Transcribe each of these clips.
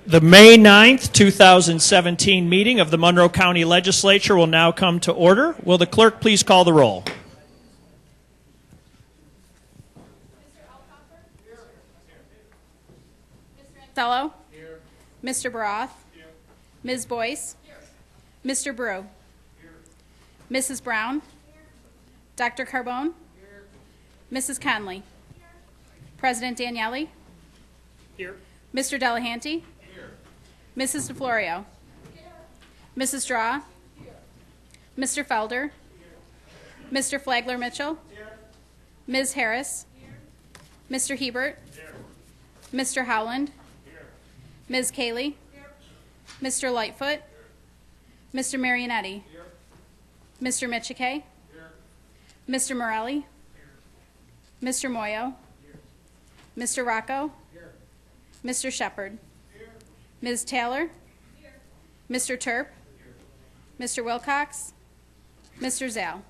The May 9th, 2017 meeting of the Monroe County Legislature will now come to order. Will the clerk please call the roll? Mr. Here. Mr. Baroth. Here. Ms. Boyce. Here. Mr. Brew. Here. Mrs. Brown. Here. Dr. Carbone. Here. Mrs. Conley. Here. President Daniele. Here. Mr. Delahanty. Here. Mrs. DeFlorio. Here. Mrs. Draw. Here. Mr. Felder. Here. Mr. Flagler Mitchell. Here. Ms. Harris. Here. Mr. Hebert. Here. Mr. Howland. Ms. Cayley. Here. Mr. Lightfoot. Here. Mr. Marionetti. Here. Mr. Michike. Here. Mr. Morelli. Here. Mr. Moyo. Here. Mr. Rocco. Here. Mr. Shepard. Here. Ms. Taylor. Here. Mr. Terp. Here. Mr. Wilcox. Mr. Zale.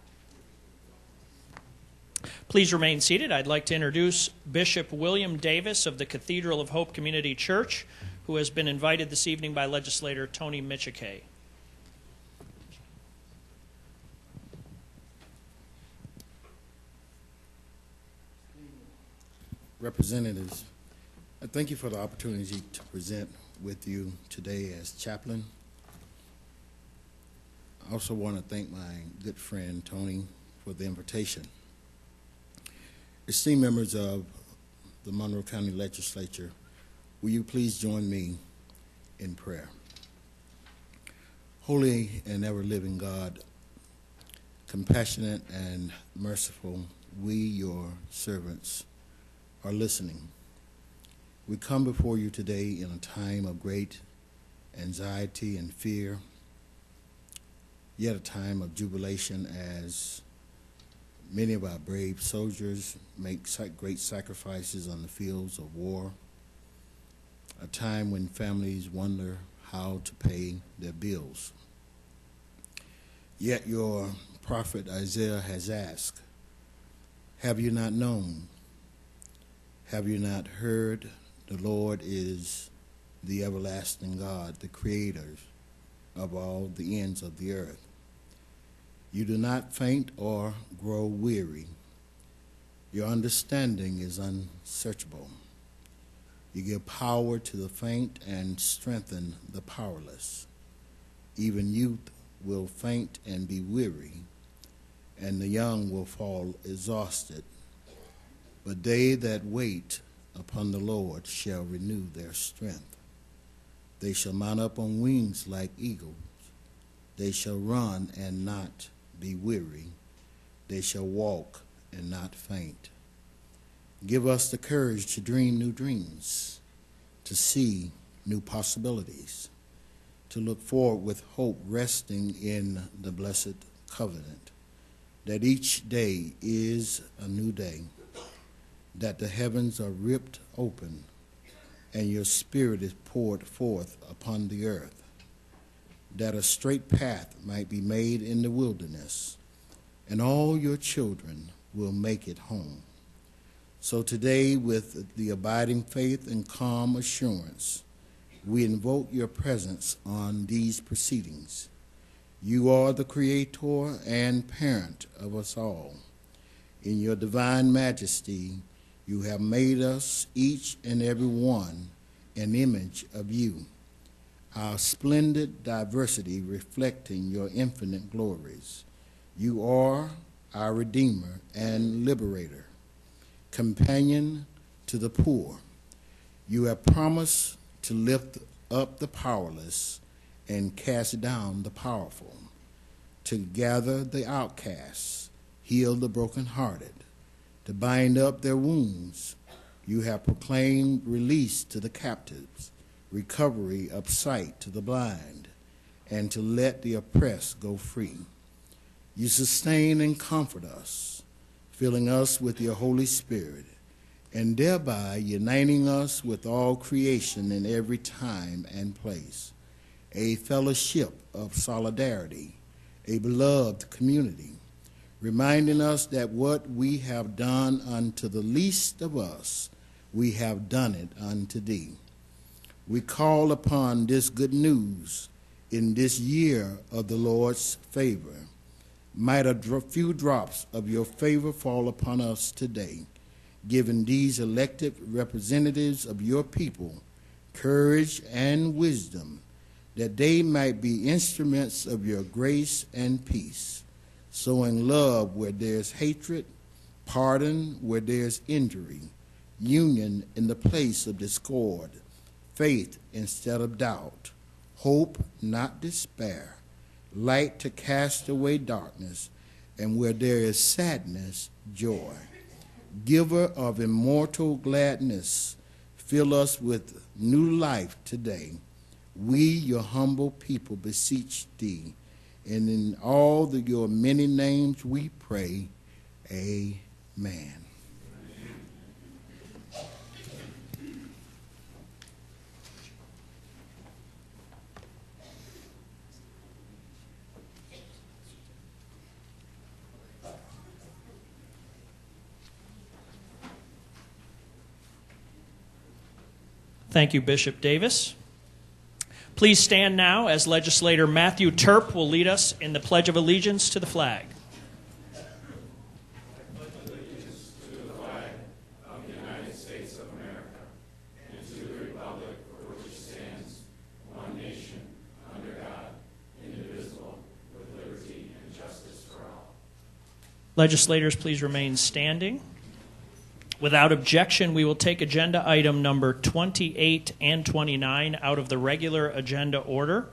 Please remain seated. I'd like to introduce Bishop William Davis of the Cathedral of Hope Community Church, who has been invited this evening by legislator Tony Michike. Representatives, I thank you for the opportunity to present with you today as chaplain. I also want to thank my good friend Tony for the invitation. Esteemed members of the Monroe County Legislature, will you please join me in prayer? Holy and ever-living God, compassionate and merciful, we, your servants, are listening. We come before you today in a time of great anxiety and fear, yet a time of jubilation as many of our brave soldiers make great sacrifices on the fields of war, a time when families wonder how to pay their bills. Yet your prophet Isaiah has asked, have you not known? Have you not heard? The Lord is the everlasting God, the creator of all the ends of the earth. You do not faint or grow weary. Your understanding is unsearchable. You give power to the faint and strengthen the powerless. Even youth will faint and be weary, and the young will fall exhausted. But they that wait upon the Lord shall renew their strength. They shall mount up on wings like eagles. They shall run and not be weary. They shall walk and not faint. Give us the courage to dream new dreams, to see new possibilities, to look forward with hope resting in the blessed covenant, that each day is a new day, that the heavens are ripped open and your spirit is poured forth upon the earth, that a straight path might be made in the wilderness, and all your children will make it home. So today, with the abiding faith and calm assurance, we invoke your presence on these proceedings. You are the creator and parent of us all. In your divine majesty, you have made us, each and every one, an image of you, our splendid diversity reflecting your infinite glories. You are our Redeemer and Liberator, companion to the poor. You have promised to lift up the powerless and cast down the powerful, to gather the outcasts, heal the brokenhearted, to bind up their wounds. You have proclaimed release to the captives, recovery of sight to the blind, and to let the oppressed go free. You sustain and comfort us, filling us with your Holy Spirit, and thereby uniting us with all creation in every time and place, a fellowship of solidarity, a beloved community, reminding us that what we have done unto the least of us, we have done it unto thee. we call upon this good news in this year of the Lord's favor. Might a few drops of your favor fall upon us today, giving these elected representatives of your people courage and wisdom, that they might be instruments of your grace and peace, sowing love where there's hatred, pardon where there's injury, union in the place of discord, faith instead of doubt, hope not despair, light to cast away darkness, and where there is sadness, joy. Giver of immortal gladness, fill us with new life today. We, your humble people, beseech thee, and in all your many names we pray, amen. Thank you, Bishop Davis. Please stand now as Legislator Matthew Terp will lead us in the Pledge of Allegiance to the flag. I pledge allegiance to the flag of the United States of America and to the republic for which it stands, one nation, under God, indivisible, with liberty and justice for all. Legislators, please remain standing. Without objection, we will take agenda item number 28 and 29 out of the regular agenda order.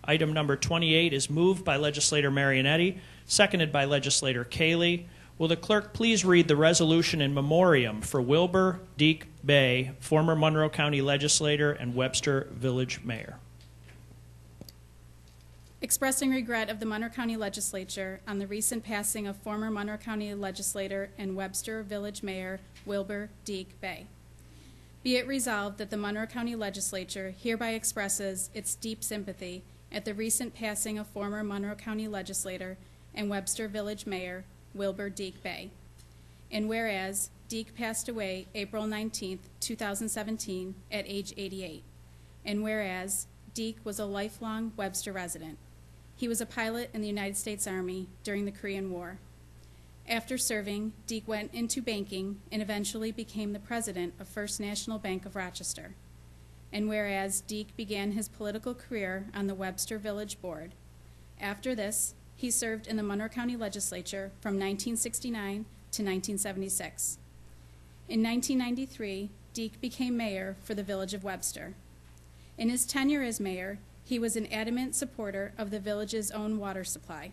Item number 28 is moved by Legislator Marianetti, seconded by Legislator Cayley. Will the clerk please read the resolution in memoriam for Wilbur Deek Bay, former Monroe County legislator and Webster Village mayor? Expressing regret of the Monroe County Legislature on the recent passing of former Monroe County legislator and Webster Village Mayor Wilbur Deek Bay. Be it resolved that the Monroe County Legislature hereby expresses its deep sympathy at the recent passing of former Monroe County legislator and Webster Village Mayor Wilbur Deek Bay. And whereas Deek passed away April 19, 2017 at age 88. And whereas Deek was a lifelong Webster resident. He was a pilot in the United States Army during the Korean War. After serving, Deek went into banking and eventually became the president of First National Bank of Rochester. And whereas Deek began his political career on the Webster Village Board. After this, he served in the Monroe County Legislature from 1969 to 1976. In 1993, Deek became mayor for the Village of Webster. In his tenure as mayor, he was an adamant supporter of the village's own water supply.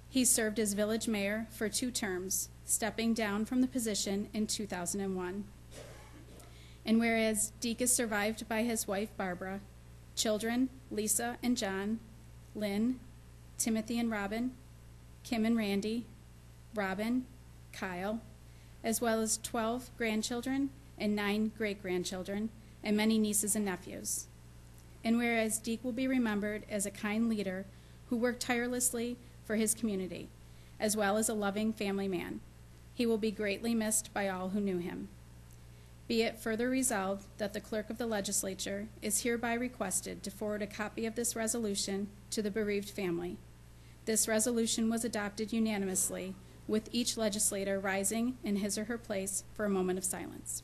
He served as village mayor for 2 terms, stepping down from the position in 2001. And whereas Deek is survived by his wife Barbara, children Lisa and John, Lynn, Timothy and Robin, Kim and Randy, Robin, Kyle, as well as 12 grandchildren and 9 great-grandchildren, and many nieces and nephews. And whereas Deek will be remembered as a kind leader who worked tirelessly for his community, as well as a loving family man, he will be greatly missed by all who knew him. Be it further resolved that the clerk of the legislature is hereby requested to forward a copy of this resolution to the bereaved family. This resolution was adopted unanimously, with each legislator rising in his or her place for a moment of silence.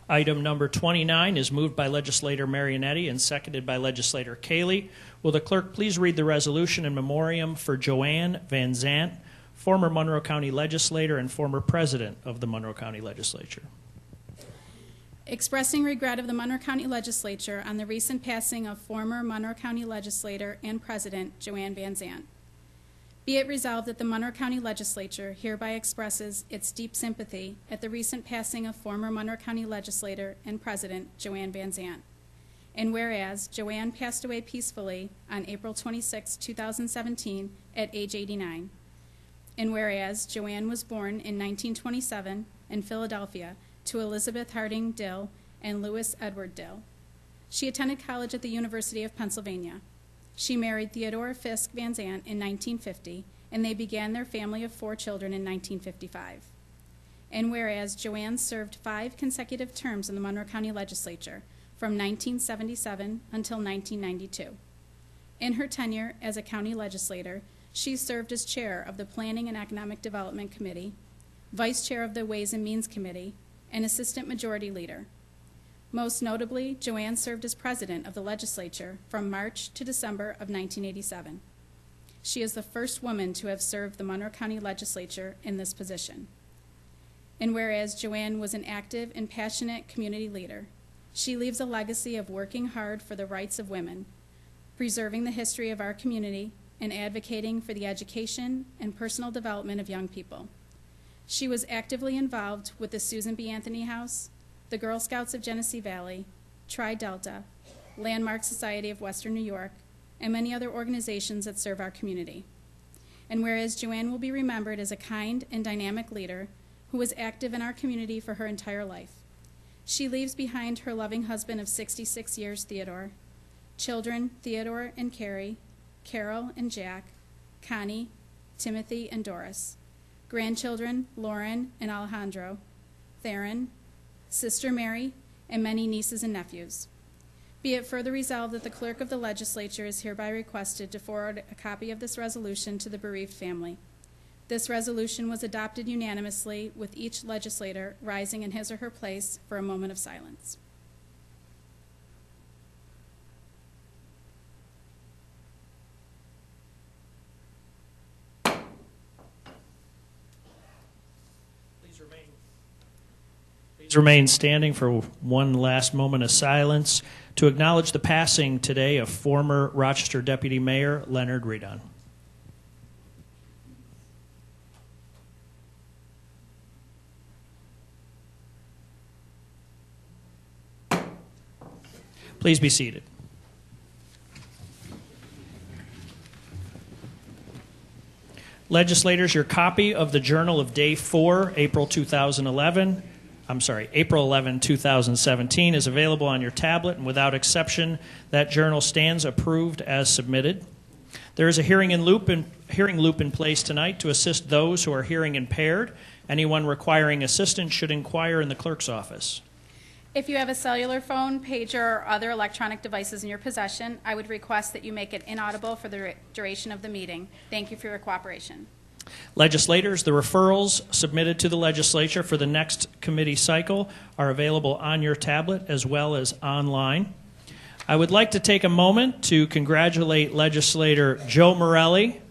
Item number 29 is moved by Legislator Marianetti and seconded by Legislator Cayley. Will the clerk please read the resolution in memoriam for Joanne Van Zant, former Monroe County legislator and former president of the Monroe County Legislature? Expressing regret of the Monroe County Legislature on the recent passing of former Monroe County legislator and president Joanne Van Zant. Be it resolved that the Monroe County Legislature hereby expresses its deep sympathy at the recent passing of former Monroe County legislator and president Joanne Van Zant. And whereas Joanne passed away peacefully on April 26, 2017 at age 89. And whereas Joanne was born in 1927 in Philadelphia to Elizabeth Harding Dill and Louis Edward Dill. She attended college at the University of Pennsylvania. She married Theodore Fisk Van Zant in 1950, and they began their family of 4 children in 1955. And whereas Joanne served 5 consecutive terms in the Monroe County Legislature from 1977 until 1992. In her tenure as a county legislator, she served as chair of the Planning and Economic Development Committee, vice chair of the Ways and Means Committee, and assistant majority leader. Most notably, Joanne served as president of the legislature from March to December of 1987. She is the first woman to have served the Monroe County Legislature in this position. And whereas Joanne was an active and passionate community leader, she leaves a legacy of working hard for the rights of women, preserving the history of our community, and advocating for the education and personal development of young people. She was actively involved with the Susan B. Anthony House, the Girl Scouts of Genesee Valley, Tri Delta, Landmark Society of Western New York, and many other organizations that serve our community. And whereas Joanne will be remembered as a kind and dynamic leader who was active in our community for her entire life, she leaves behind her loving husband of 66 years, Theodore, children Theodore and Carrie, Carol and Jack, Connie, Timothy and Doris, grandchildren Lauren and Alejandro, Theron, Sister Mary, and many nieces and nephews. Be it further resolved that the clerk of the legislature is hereby requested to forward a copy of this resolution to the bereaved family. This resolution was adopted unanimously, with each legislator rising in his or her place for a moment of silence. Please remain standing for one last moment of silence to acknowledge the passing today of former Rochester Deputy Mayor Leonard Redon. Please be seated. Legislators, your copy of the Journal of Day 4, April 11, 2017 is available on your tablet, and without exception, that journal stands approved as submitted. There is a hearing loop in place tonight to assist those who are hearing impaired. Anyone requiring assistance should inquire in the clerk's office. If you have a cellular phone, pager, or other electronic devices in your possession, I would request that you make it inaudible for the duration of the meeting. Thank you for your cooperation. Legislators, the referrals submitted to the legislature for the next committee cycle are available on your tablet as well as online. I would like to take a moment to congratulate Legislator Joe Morelli,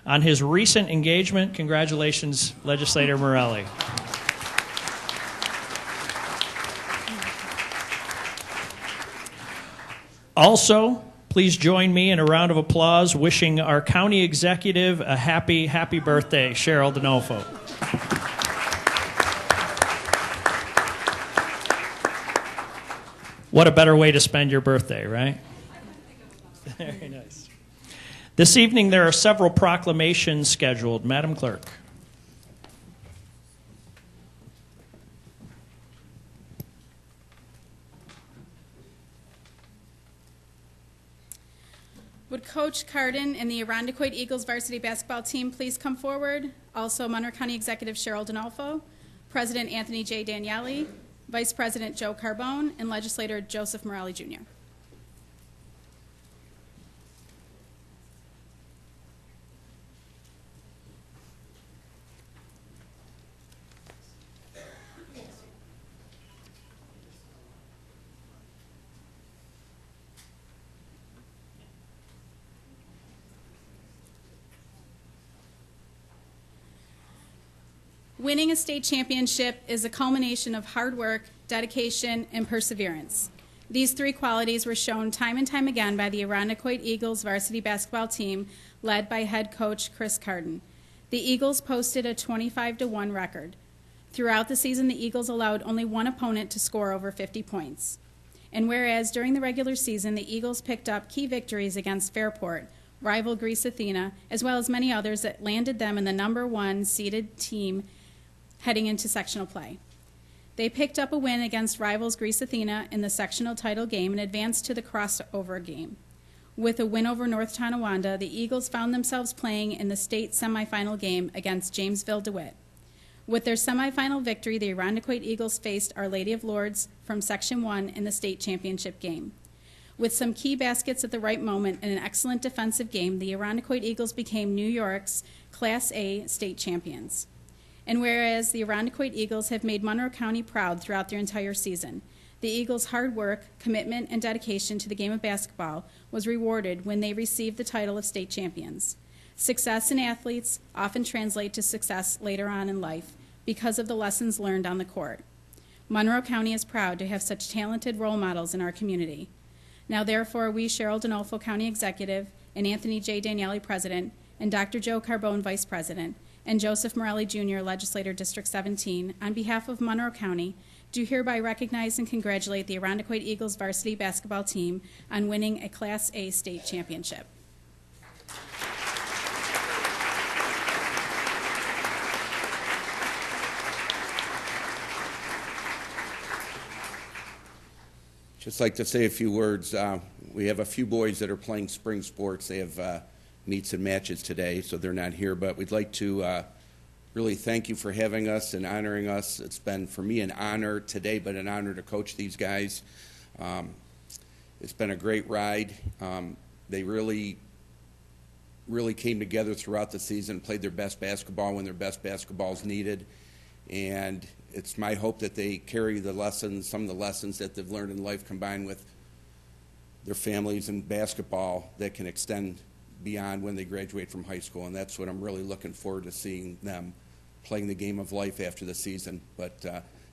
on his recent engagement. Congratulations, Legislator Morelli. Also, please join me in a round of applause wishing our county executive a happy birthday, Cheryl D'Onofo. What a better way to spend your birthday, right? Very nice. This evening there are several proclamations scheduled. Madam Clerk. Would Coach Carden and the Irondequoit Eagles varsity basketball team please come forward? Also, Monroe County Executive Cheryl D'Onofo, President Anthony J. Daniele, Vice President Joe Carbone, and Legislator Joseph Morelli, Jr. Winning a state championship is a culmination of hard work, dedication, and perseverance. These 3 qualities were shown time and time again by the Irondequoit Eagles varsity basketball team led by head coach Chris Carden. The Eagles posted a 25-1 record. Throughout the season, the Eagles allowed only one opponent to score over 50 points. And whereas during the regular season, the Eagles picked up key victories against Fairport, rival Greece Athena, as well as many others that landed them in the #1 seeded team heading into sectional play. They picked up a win against rivals Greece Athena in the sectional title game and advanced to the crossover game. With a win over North Tonawanda, the Eagles found themselves playing in the state semifinal game against Jamesville DeWitt. With their semifinal victory, the Irondequoit Eagles faced Our Lady of Lourdes from Section 1 in the state championship game. With some key baskets at the right moment and an excellent defensive game, the Irondequoit Eagles became New York's Class A state champions. And whereas the Irondequoit Eagles have made Monroe County proud throughout their entire season, the Eagles' hard work, commitment, and dedication to the game of basketball was rewarded when they received the title of state champions. Success in athletes often translate to success later on in life because of the lessons learned on the court. Monroe County is proud to have such talented role models in our community. Now, therefore, we, Cheryl Donolfo County Executive, and Anthony J. Daniele, President, and Dr. Joe Carbone, Vice President, and Joseph Morelli, Jr., Legislator, District 17, on behalf of Monroe County, do hereby recognize and congratulate the Irondequoit Eagles varsity basketball team on winning a Class A state championship. Just like to say a few words. We have a few boys that are playing spring sports. They have meets and matches today, so they're not here. But we'd like to really thank you for having us and honoring us. It's been, for me, an honor today, but an honor to coach these guys. It's been a great ride. They really came together throughout the season, played their best basketball when their best basketball is needed. And it's my hope that they carry the lessons, some of the lessons that they've learned in life, combined with their families and basketball, that can extend beyond when they graduate from high school. And that's what I'm really looking forward to, seeing them playing the game of life after the season. But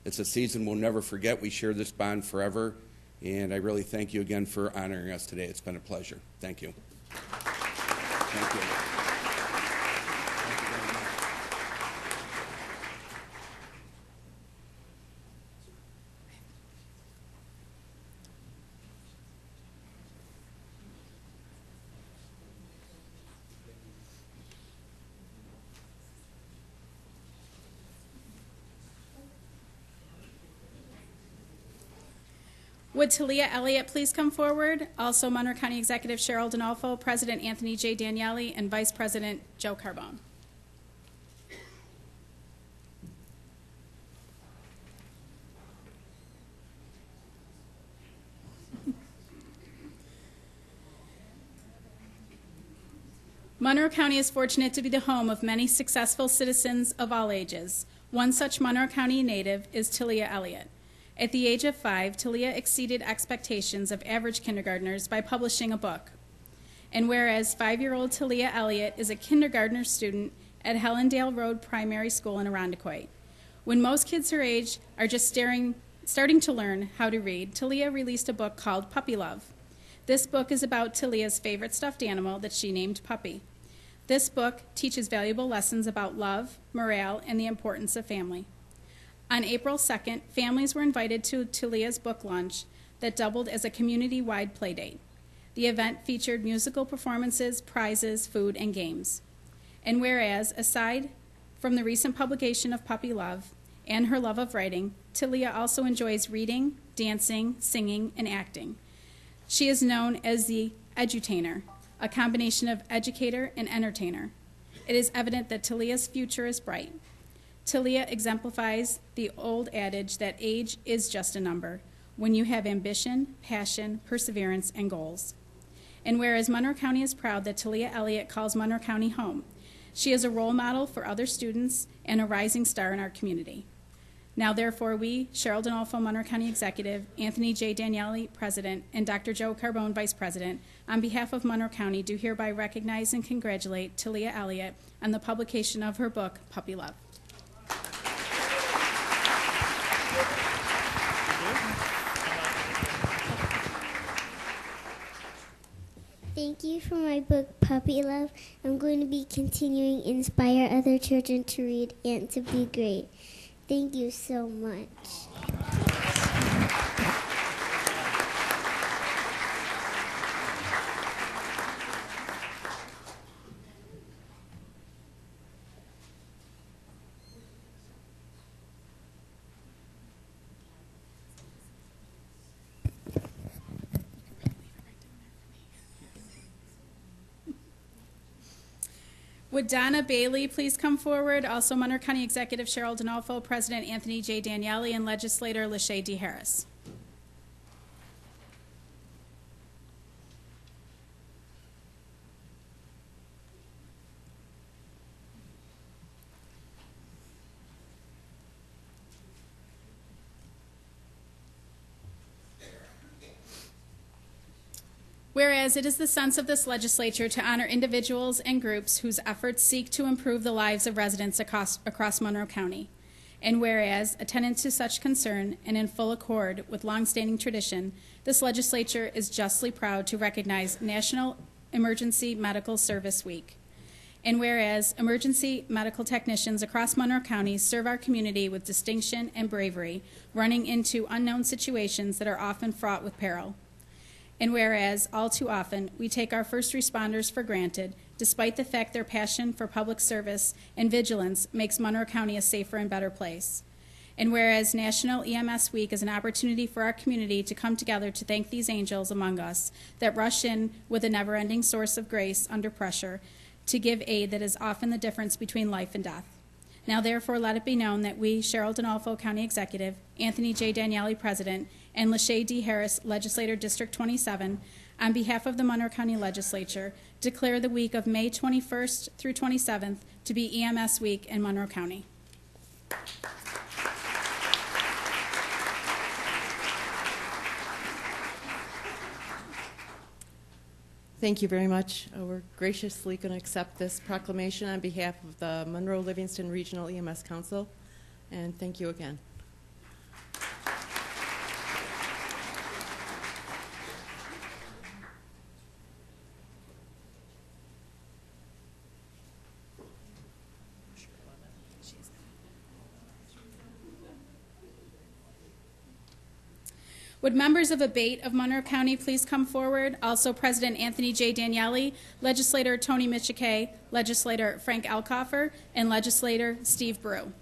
it's a season we'll never forget. We share this bond forever. And I really thank you again for honoring us today. It's been a pleasure. Thank you. Thank you. Would Talia Elliott please come forward? Also, Monroe County Executive Cheryl Donolfo, President Anthony J. Daniele, and Vice President Joe Carbone. Monroe County is fortunate to be the home of many successful citizens of all ages. One such Monroe County native is Talia Elliott. At the age of 5, Talia exceeded expectations of average kindergartners by publishing a book. And whereas 5-year-old Talia Elliott is a kindergartner student at Hellendale Road Primary School in Irondequoit. When most kids her age are just starting to learn how to read, Talia released a book called Puppy Love. This book is about Talia's favorite stuffed animal that she named Puppy. This book teaches valuable lessons about love, morale, and the importance of family. On April 2nd, families were invited to Talia's book launch that doubled as a community-wide playdate. The event featured musical performances, prizes, food, and games. And whereas, aside from the recent publication of Puppy Love and her love of writing, Talia also enjoys reading, dancing, singing, and acting. She is known as the edutainer, a combination of educator and entertainer. It is evident that Talia's future is bright. Talia exemplifies the old adage that age is just a number when you have ambition, passion, perseverance, and goals. And whereas Monroe County is proud that Talia Elliott calls Monroe County home, she is a role model for other students and a rising star in our community. Now, therefore, we, Cheryl Donolfo, Monroe County Executive, Anthony J. Daniele, President, and Dr. Joe Carbone, Vice President, on behalf of Monroe County, do hereby recognize and congratulate Talia Elliott on the publication of her book, Puppy Love. Thank you for my book, Puppy Love. I'm going to be continuing to inspire other children to read and to be great. Thank you so much. Would Donna Bailey please come forward? Also, Monroe County Executive Cheryl D'Onofrio, President Anthony J. Daniele, and Legislator Lachey D. Harris. Whereas it is the sense of this legislature to honor individuals and groups whose efforts seek to improve the lives of residents across Monroe County. And whereas, attendant to such concern and in full accord with longstanding tradition, this legislature is justly proud to recognize National Emergency Medical Service Week. And whereas emergency medical technicians across Monroe County serve our community with distinction and bravery, running into unknown situations that are often fraught with peril. And whereas, all too often, we take our first responders for granted, despite the fact their passion for public service and vigilance makes Monroe County a safer and better place. And whereas National EMS Week is an opportunity for our community to come together to thank these angels among us that rush in with a never-ending source of grace under pressure to give aid that is often the difference between life and death. Now, therefore, let it be known that we, Cheryl D'Onofrio, County Executive, Anthony J. Daniele, President, and Lachey D. Harris, Legislator District 27, on behalf of the Monroe County Legislature, declare the week of May 21st through 27th to be EMS Week in Monroe County. Thank you very much. We're graciously going to accept this proclamation on behalf of the Monroe-Livingston Regional EMS Council, and thank you again. Would members of ABATE of Monroe County please come forward? Also, President Anthony J. Daniele, Legislator Tony Michike, Legislator Frank Alkoffer, and Legislator Steve Brew.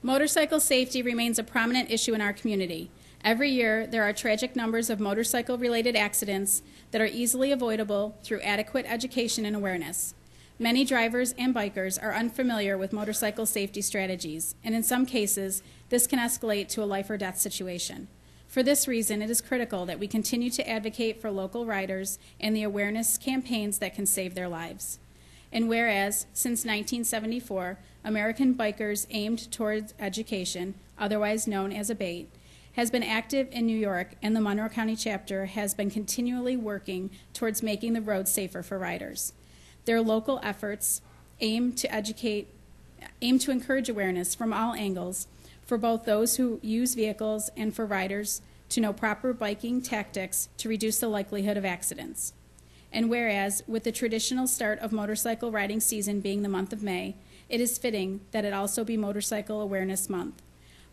Motorcycle safety remains a prominent issue in our community. Every year, there are tragic numbers of motorcycle-related accidents that are easily avoidable through adequate education and awareness. Many drivers and bikers are unfamiliar with motorcycle safety strategies, and in some cases, this can escalate to a life or death situation. For this reason, it is critical that we continue to advocate for local riders and the awareness campaigns that can save their lives. And whereas, since 1974, American Bikers Aimed Towards Education, otherwise known as ABATE, has been active in New York, and the Monroe County chapter has been continually working towards making the roads safer for riders. Their local efforts aim to encourage awareness from all angles for both those who use vehicles and for riders to know proper biking tactics to reduce the likelihood of accidents. And whereas, with the traditional start of motorcycle riding season being the month of May, it is fitting that it also be Motorcycle Awareness Month.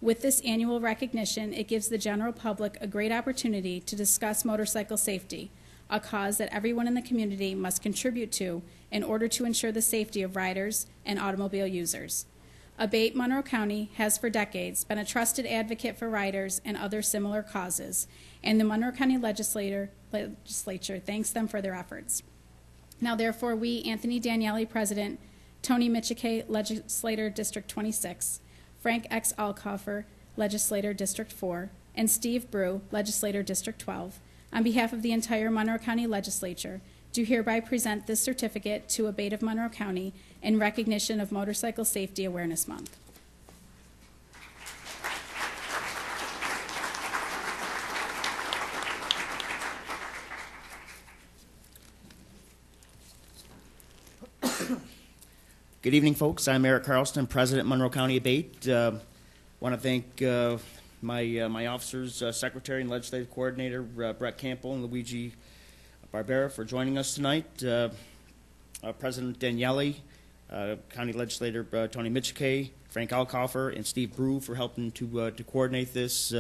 With this annual recognition, it gives the general public a great opportunity to discuss motorcycle safety, a cause that everyone in the community must contribute to in order to ensure the safety of riders and automobile users. ABATE Monroe County has for decades been a trusted advocate for riders and other similar causes, and the Monroe County Legislature thanks them for their efforts. Now, therefore, we, Anthony Daniele, President, Tony Michike, Legislator District 26, Frank X. Alkoffer, Legislator District 4, and Steve Brew, Legislator District 12, on behalf of the entire Monroe County Legislature, do hereby present this certificate to ABATE of Monroe County in recognition of Motorcycle Safety Awareness Month. Good evening, folks. I'm Eric Carlston, President, Monroe County ABATE. Want to thank my officers, Secretary and Legislative Coordinator Brett Campbell and Luigi Barbera for joining us tonight. President Daniele, County Legislator Tony Michike, Frank Alkoffer, and Steve Brew for helping to coordinate this.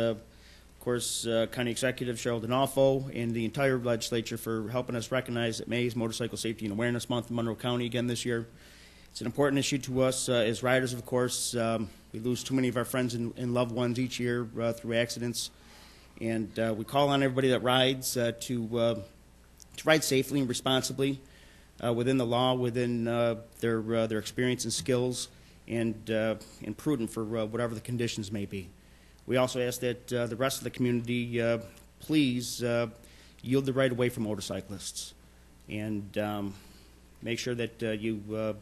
course, County Executive Cheryl D'Onofrio and the entire legislature for helping us recognize that May is Motorcycle Safety and Awareness Month in Monroe County again this year. It's an important issue to us as riders, of course. We lose too many of our friends and loved ones each year through accidents. And we call on everybody that rides to ride safely and responsibly within the law, within their experience and skills, and prudent for whatever the conditions may be. We also ask that the rest of the community please yield the right of way for motorcyclists, and make sure that you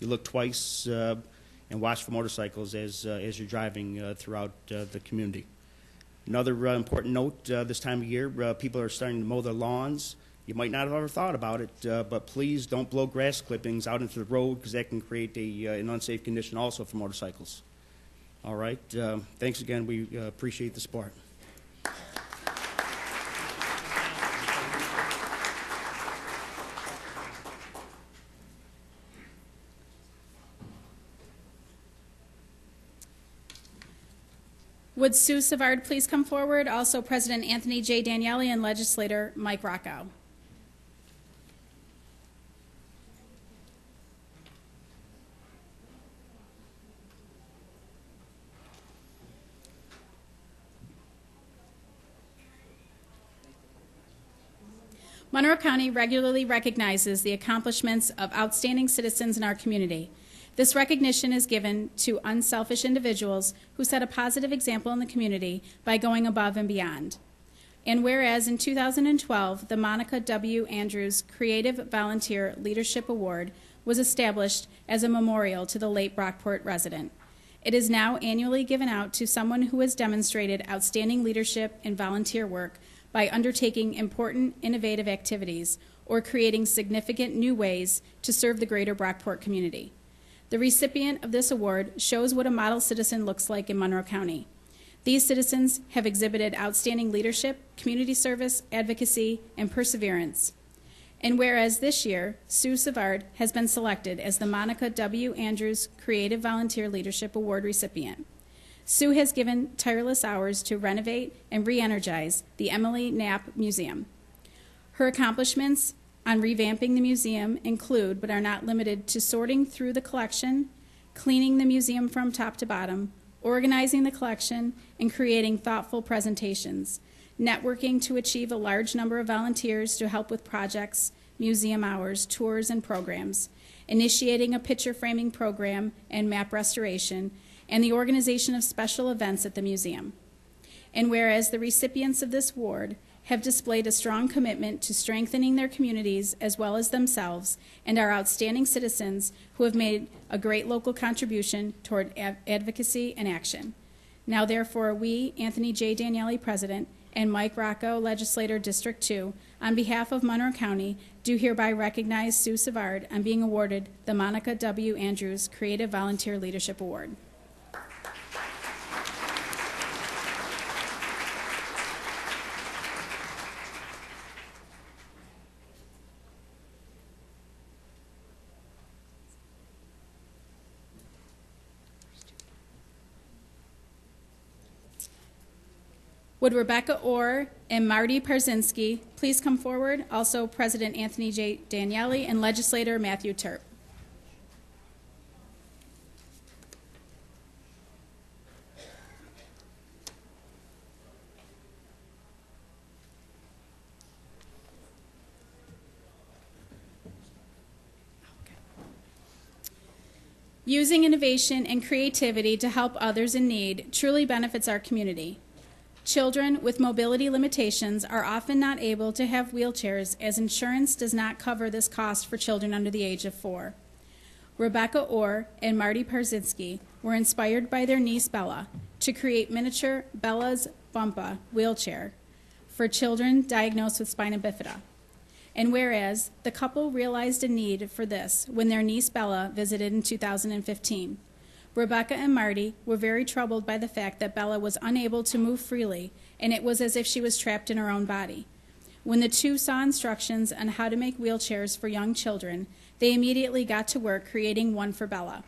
look twice and watch for motorcycles as you're driving throughout the community. Another important note, this time of year, people are starting to mow their lawns. You might not have ever thought about it, but please don't blow grass clippings out into the road, because that can create an unsafe condition also for motorcycles. All right. Thanks again. We appreciate the support. Would Sue Savard please come forward? Also, President Anthony J. Daniele and Legislator Mike Rocco. Monroe County regularly recognizes the accomplishments of outstanding citizens in our community. This recognition is given to unselfish individuals who set a positive example in the community by going above and beyond. And whereas in 2012, the Monica W. Andrews Creative Volunteer Leadership Award was established as a memorial to the late Brockport resident. It is now annually given out to someone who has demonstrated outstanding leadership and volunteer work by undertaking important, innovative activities or creating significant new ways to serve the greater Brockport community. The recipient of this award shows what a model citizen looks like in Monroe County. These citizens have exhibited outstanding leadership, community service, advocacy, and perseverance. And whereas this year, Sue Savard has been selected as the Monica W. Andrews Creative Volunteer Leadership Award recipient. Sue has given tireless hours to renovate and re-energize the Emily Knapp Museum. Her accomplishments on revamping the museum include, but are not limited to, sorting through the collection, cleaning the museum from top to bottom, organizing the collection, and creating thoughtful presentations, networking to achieve a large number of volunteers to help with projects, museum hours, tours, and programs, initiating a picture framing program and map restoration, and the organization of special events at the museum. And whereas the recipients of this award have displayed a strong commitment to strengthening their communities as well as themselves, and are outstanding citizens who have made a great local contribution toward advocacy and action. Now therefore, we, Anthony J. Daniele, President, and Mike Rocco, Legislator, District 2, on behalf of Monroe County, do hereby recognize Sue Savard on being awarded the Monica W. Andrews Creative Volunteer Leadership Award. Would Rebecca Orr and Marty Parzinski please come forward? Also, President Anthony J. Daniele and Legislator Matthew Turp. Using innovation and creativity to help others in need truly benefits our community. Children with mobility limitations are often not able to have wheelchairs, as insurance does not cover this cost for children under the age of 4. Rebecca Orr and Marty Parzinski were inspired by their niece Bella to create miniature Bella's Bumpa wheelchair for children diagnosed with spina bifida. And whereas the couple realized a need for this when their niece Bella visited in 2015, Rebecca and Marty were very troubled by the fact that Bella was unable to move freely, and it was as if she was trapped in her own body. When the two saw instructions on how to make wheelchairs for young children, they immediately got to work creating one for Bella.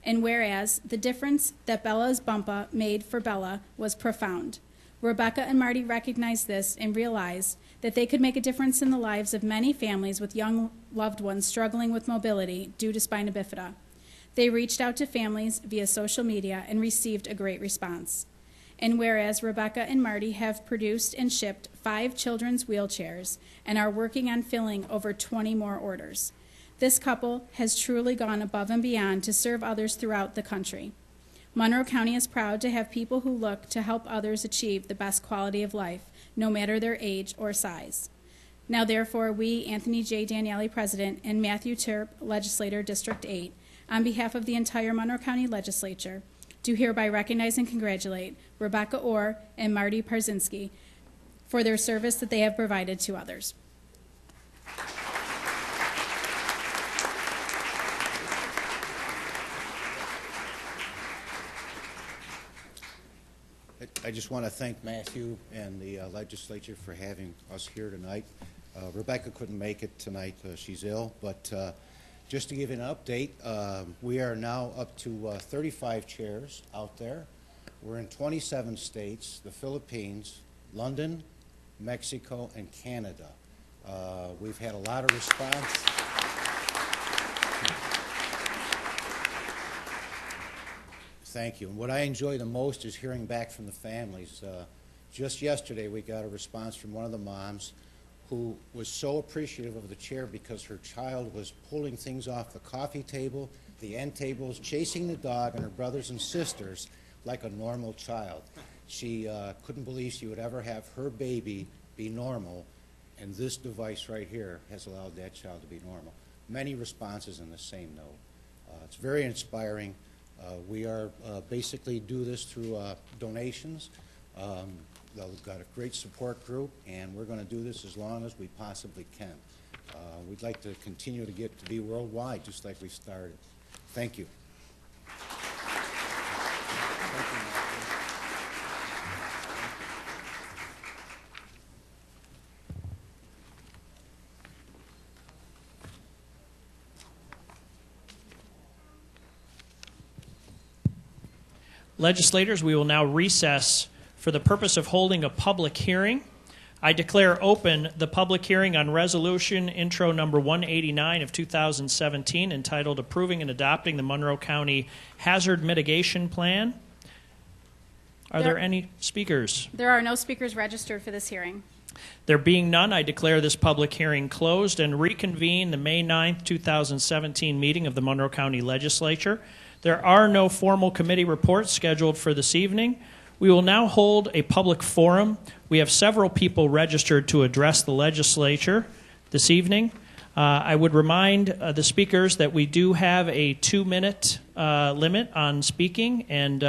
And whereas the difference that Bella's Bumpa made for Bella was profound, Rebecca and Marty recognized this and realized that they could make a difference in the lives of many families with young loved ones struggling with mobility due to spina bifida. They reached out to families via social media and received a great response. And whereas Rebecca and Marty have produced and shipped 5 children's wheelchairs and are working on filling over 20 more orders, this couple has truly gone above and beyond to serve others throughout the country. Monroe County is proud to have people who look to help others achieve the best quality of life, no matter their age or size. Now, therefore, we, Anthony J. Daniele, President, and Matthew Terp, Legislator, District 8, on behalf of the entire Monroe County Legislature, do hereby recognize and congratulate Rebecca Orr and Marty Parzinski for their service that they have provided to others. I just want to thank Matthew and the legislature for having us here tonight. Rebecca couldn't make it tonight. She's ill, but just to give you an update, we are now up to 35 chairs out there. We're in 27 states, the Philippines, London, Mexico, and Canada. We've had a lot of response. Thank you. And what I enjoy the most is hearing back from the families. Just yesterday, we got a response from one of the moms who was so appreciative of the chair because her child was pulling things off the coffee table, the end tables, chasing the dog and her brothers and sisters like a normal child. She couldn't believe she would ever have her baby be normal, and this device right here has allowed that child to be normal. Many responses in the same note. It's very inspiring. We are basically do this through donations. We've got a great support group, and we're going to do this as long as we possibly can. We'd like to continue to get to be worldwide, just like we started. Thank you. Legislators, we will now recess for the purpose of holding a public hearing. I declare open the public hearing on Resolution Intro Number 189 of 2017, entitled Approving and Adopting the Monroe County Hazard Mitigation Plan. Are there any speakers? There are no speakers registered for this hearing. There being none, I declare this public hearing closed and reconvene the May 9th, 2017 meeting of the Monroe County Legislature. There are no formal committee reports scheduled for this evening. We will now hold a public forum. We have several people registered to address the legislature this evening. I would remind the speakers that we do have a 2-minute limit on speaking, and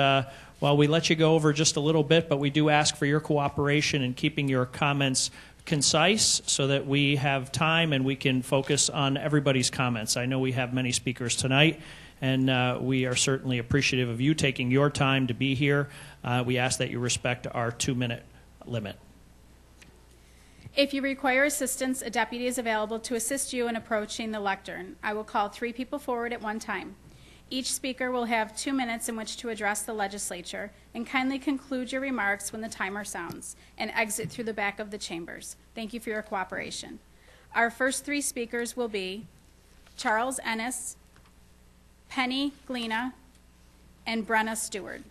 while we let you go over just a little bit, but we do ask for your cooperation in keeping your comments concise so that we have time and we can focus on everybody's comments. I know we have many speakers tonight, and we are certainly appreciative of you taking your time to be here. We ask that you respect our 2-minute limit. If you require assistance, a deputy is available to assist you in approaching the lectern. I will call 3 people forward at one time. Each speaker will have 2 minutes in which to address the legislature, and kindly conclude your remarks when the timer sounds, and exit through the back of the chambers. Thank you for your cooperation. Our first 3 speakers will be Charles Ennis, Penny Glena, and Brenna Stewart.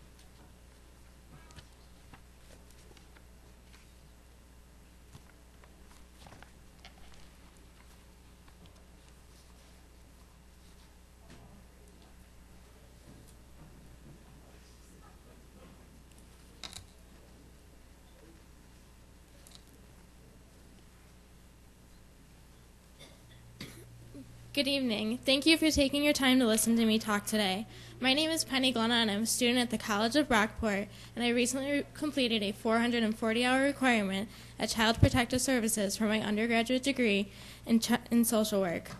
Good evening. Thank you for taking your time to listen to me talk today. My name is Penny Glena, and I'm a student at the College of Brockport, and I recently completed a 440-hour requirement at Child Protective Services for my undergraduate degree in social work.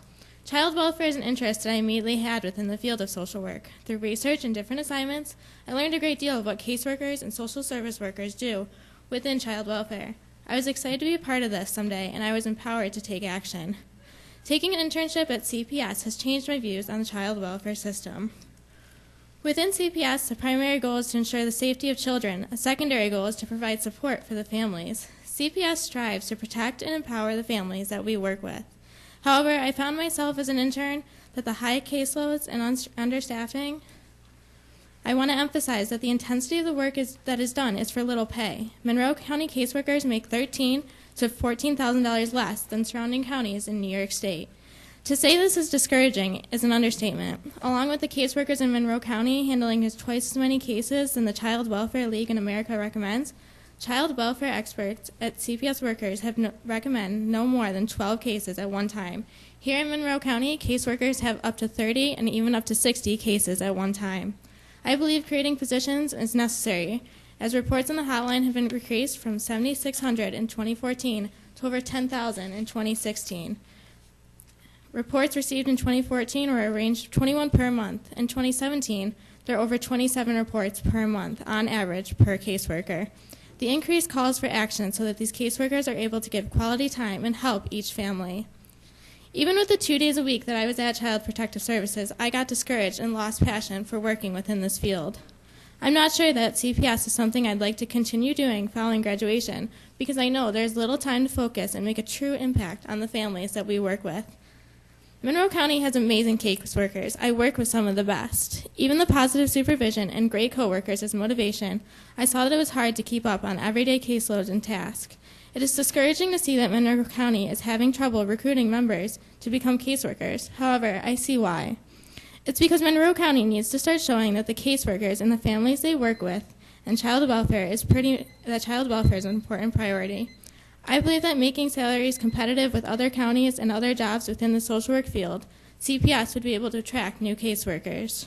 Child welfare is an interest that I immediately had within the field of social work. Through research and different assignments, I learned a great deal of what caseworkers and social service workers do within child welfare. I was excited to be a part of this someday, and I was empowered to take action. Taking an internship at CPS has changed my views on the child welfare system. Within CPS, the primary goal is to ensure the safety of children. A secondary goal is to provide support for the families. CPS strives to protect and empower the families that we work with. However, I found myself as an intern that the high caseloads and understaffing, I want to emphasize that the intensity of the work that is done is for little pay. Monroe County caseworkers make $13,000 to $14,000 less than surrounding counties in New York State. To say this is discouraging is an understatement. Along with the caseworkers in Monroe County handling twice as many cases than the Child Welfare League in America recommends, child welfare experts at CPS workers recommend no more than 12 cases at one time. Here in Monroe County, caseworkers have up to 30 and even up to 60 cases at one time. I believe creating positions is necessary, as reports on the hotline have been increased from 7,600 in 2014 to over 10,000 in 2016. Reports received in 2014 were a range of 21 per month. In 2017, there are over 27 reports per month, on average, per caseworker. The increase calls for action so that these caseworkers are able to give quality time and help each family. Even with the 2 days a week that I was at Child Protective Services, I got discouraged and lost passion for working within this field. I'm not sure that CPS is something I'd like to continue doing following graduation, because I know there's little time to focus and make a true impact on the families that we work with. Monroe County has amazing caseworkers. I work with some of the best. Even the positive supervision and great coworkers as motivation, I saw that it was hard to keep up on everyday caseloads and tasks. It is discouraging to see that Monroe County is having trouble recruiting members to become caseworkers. However, I see why. It's because Monroe County needs to start showing that the caseworkers and the families they work with and child welfare is an important priority. I believe that making salaries competitive with other counties and other jobs within the social work field, CPS would be able to attract new caseworkers,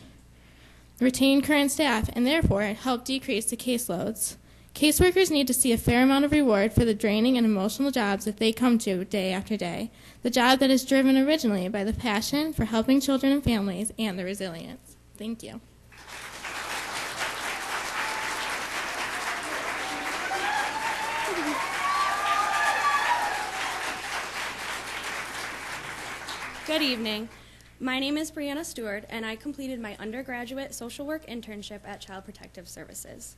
retain current staff, and therefore help decrease the caseloads. Caseworkers need to see a fair amount of reward for the draining and emotional jobs that they come to day after day, the job that is driven originally by the passion for helping children and families and the resilience. Thank you. Good evening. My name is Brianna Stewart, and I completed my undergraduate social work internship at Child Protective Services.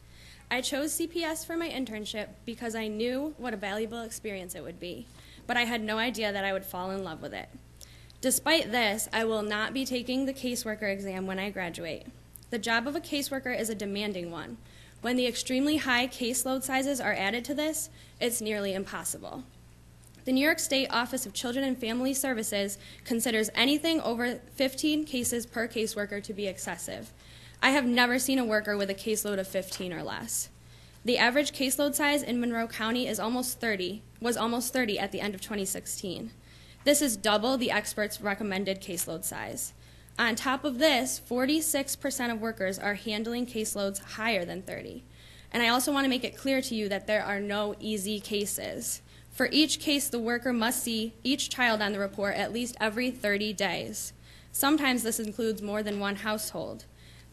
I chose CPS for my internship because I knew what a valuable experience it would be, but I had no idea that I would fall in love with it. Despite this, I will not be taking the caseworker exam when I graduate. The job of a caseworker is a demanding one. When the extremely high caseload sizes are added to this, it's nearly impossible. The New York State Office of Children and Family Services considers anything over 15 cases per caseworker to be excessive. I have never seen a worker with a caseload of 15 or less. The average caseload size in Monroe County was almost 30 at the end of 2016. This is double the experts' recommended caseload size. On top of this, 46% of workers are handling caseloads higher than 30. And I also want to make it clear to you that there are no easy cases. For each case, the worker must see each child on the report at least every 30 days. Sometimes this includes more than one household.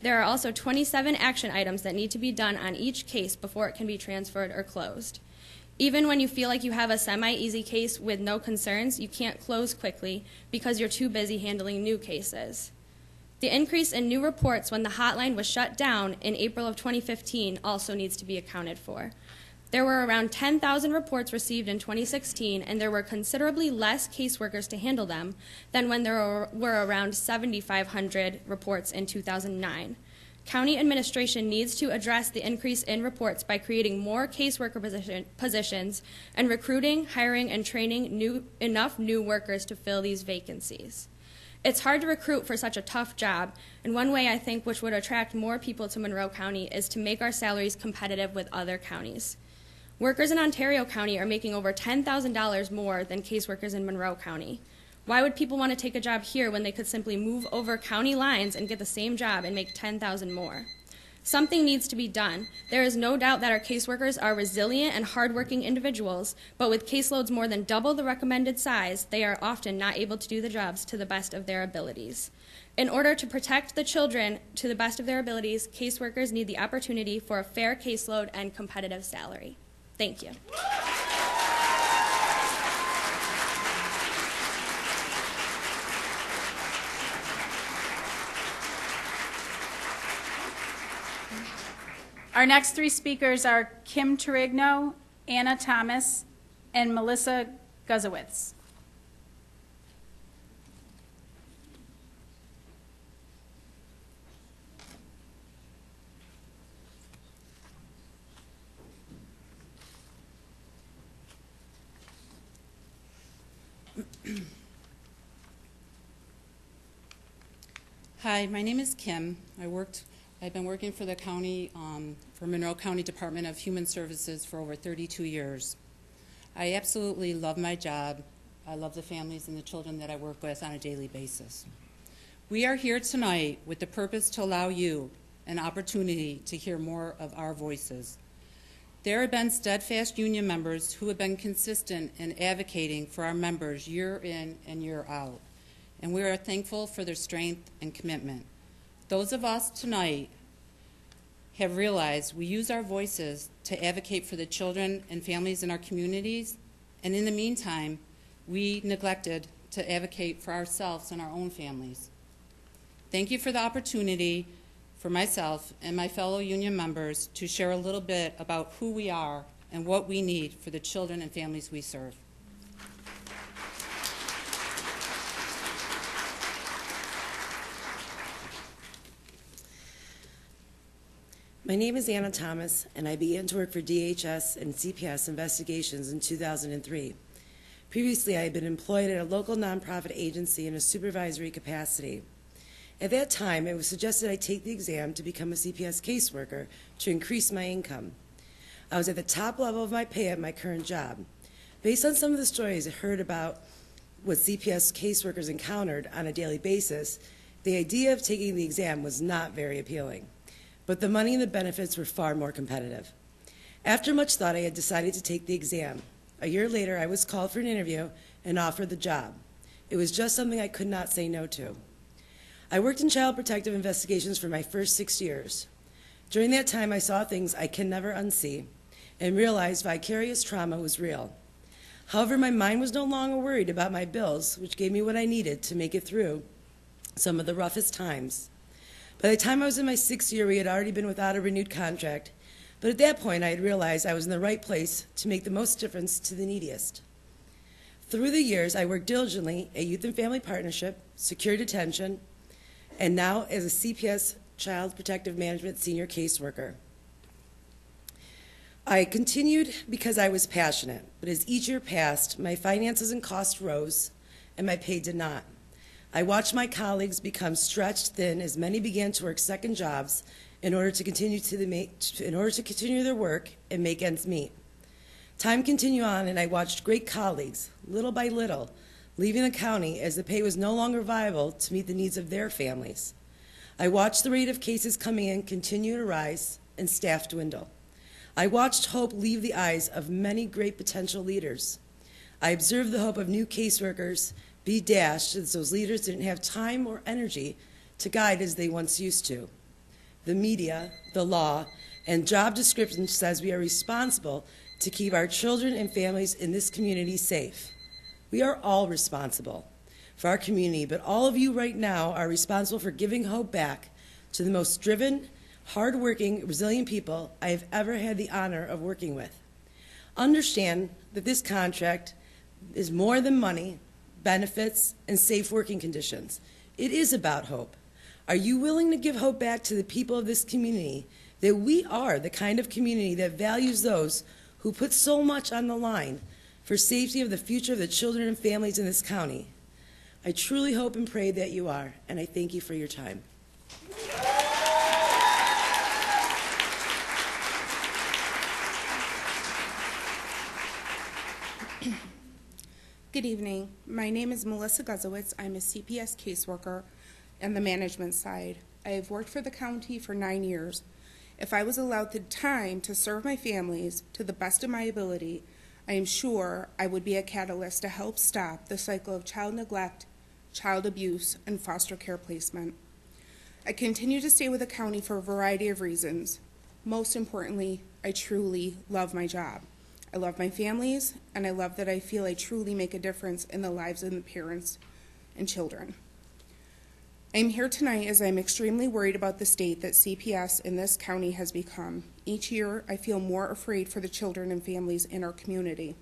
There are also 27 action items that need to be done on each case before it can be transferred or closed. Even when you feel like you have a semi-easy case with no concerns, you can't close quickly because you're too busy handling new cases. The increase in new reports when the hotline was shut down in April of 2015 also needs to be accounted for. There were around 10,000 reports received in 2016, and there were considerably less caseworkers to handle them than when there were around 7,500 reports in 2009. County administration needs to address the increase in reports by creating more caseworker positions and recruiting, hiring, and training enough new workers to fill these vacancies. It's hard to recruit for such a tough job, and one way I think which would attract more people to Monroe County is to make our salaries competitive with other counties. Workers in Ontario County are making over $10,000 more than caseworkers in Monroe County. Why would people want to take a job here when they could simply move over county lines and get the same job and make $10,000 more? Something needs to be done. There is no doubt that our caseworkers are resilient and hardworking individuals, but with caseloads more than double the recommended size, they are often not able to do the jobs to the best of their abilities. In order to protect the children to the best of their abilities, caseworkers need the opportunity for a fair caseload and competitive salary. Thank you. Our next three speakers are Kim Torigno, Anna Thomas, and Melissa Guzowitz. Hi, my name is Kim. I've been working for the county, for Monroe County Department of Human Services for over 32 years. I absolutely love my job. I love the families and the children that I work with on a daily basis. We are here tonight with the purpose to allow you an opportunity to hear more of our voices. There have been steadfast union members who have been consistent in advocating for our members year in and year out, and we are thankful for their strength and commitment. Those of us tonight have realized we use our voices to advocate for the children and families in our communities, and in the meantime, we neglected to advocate for ourselves and our own families. Thank you for the opportunity for myself and my fellow union members to share a little bit about who we are and what we need for the children and families we serve. My name is Anna Thomas, and I began to work for DHS and CPS investigations in 2003. Previously, I had been employed at a local nonprofit agency in a supervisory capacity. At that time, it was suggested I take the exam to become a CPS caseworker to increase my income. I was at the top level of my pay at my current job. Based on some of the stories I heard about what CPS caseworkers encountered on a daily basis, the idea of taking the exam was not very appealing. But the money and the benefits were far more competitive. After much thought, I had decided to take the exam. A year later, I was called for an interview and offered the job. It was just something I could not say no to. I worked in child protective investigations for my first 6 years. During that time, I saw things I can never unsee and realized vicarious trauma was real. However, my mind was no longer worried about my bills, which gave me what I needed to make it through some of the roughest times. By the time I was in my 6th year, we had already been without a renewed contract, but at that point, I had realized I was in the right place to make the most difference to the neediest. Through the years, I worked diligently at Youth and Family Partnership, Secure Detention, and now as a CPS Child Protective Management Senior Caseworker. I continued because I was passionate, but as each year passed, my finances and costs rose, and my pay did not. I watched my colleagues become stretched thin as many began to work second jobs in order to continue their work and make ends meet. Time continued on, and I watched great colleagues, little by little, leaving the county as the pay was no longer viable to meet the needs of their families. I watched the rate of cases coming in continue to rise and staff dwindle. I watched hope leave the eyes of many great potential leaders. I observed the hope of new caseworkers be dashed as those leaders didn't have time or energy to guide as they once used to. The media, the law, and job description says we are responsible to keep our children and families in this community safe. We are all responsible for our community, but all of you right now are responsible for giving hope back to the most driven, hardworking, resilient people I have ever had the honor of working with. Understand that this contract is more than money, benefits, and safe working conditions. It is about hope. Are you willing to give hope back to the people of this community that we are the kind of community that values those who put so much on the line for safety of the future of the children and families in this county? I truly hope and pray that you are, and I thank you for your time. Good evening. My name is Melissa Guzowitz. I'm a CPS caseworker on the management side. I have worked for the county for 9 years. If I was allowed the time to serve my families to the best of my ability, I am sure I would be a catalyst to help stop the cycle of child neglect, child abuse, and foster care placement. I continue to stay with the county for a variety of reasons. Most importantly, I truly love my job. I love my families, and I love that I feel I truly make a difference in the lives of the parents and children. I'm here tonight as I'm extremely worried about the state that CPS in this county has become. Each year, I feel more afraid for the children and families in our community.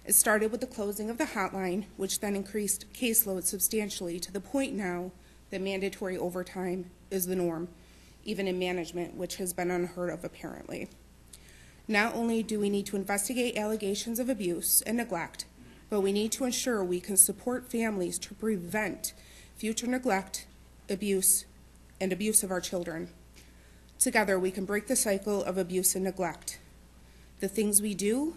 It started with the closing of the hotline, which then increased caseload substantially to the point now that mandatory overtime is the norm, even in management, which has been unheard of apparently. Not only do we need to investigate allegations of abuse and neglect, but we need to ensure we can support families to prevent future neglect, abuse, and abuse of our children. Together, we can break the cycle of abuse and neglect. The things we do,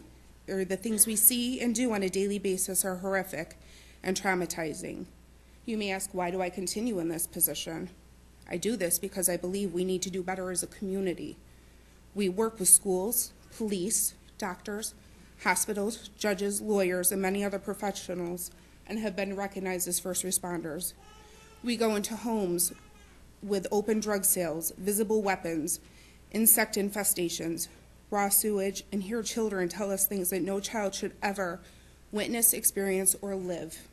or the things we see and do on a daily basis are horrific and traumatizing. You may ask, why do I continue in this position? I do this because I believe we need to do better as a community. We work with schools, police, doctors, hospitals, judges, lawyers, and many other professionals, and have been recognized as first responders. We go into homes with open drug sales, visible weapons, insect infestations, raw sewage, and hear children tell us things that no child should ever witness, experience, or live.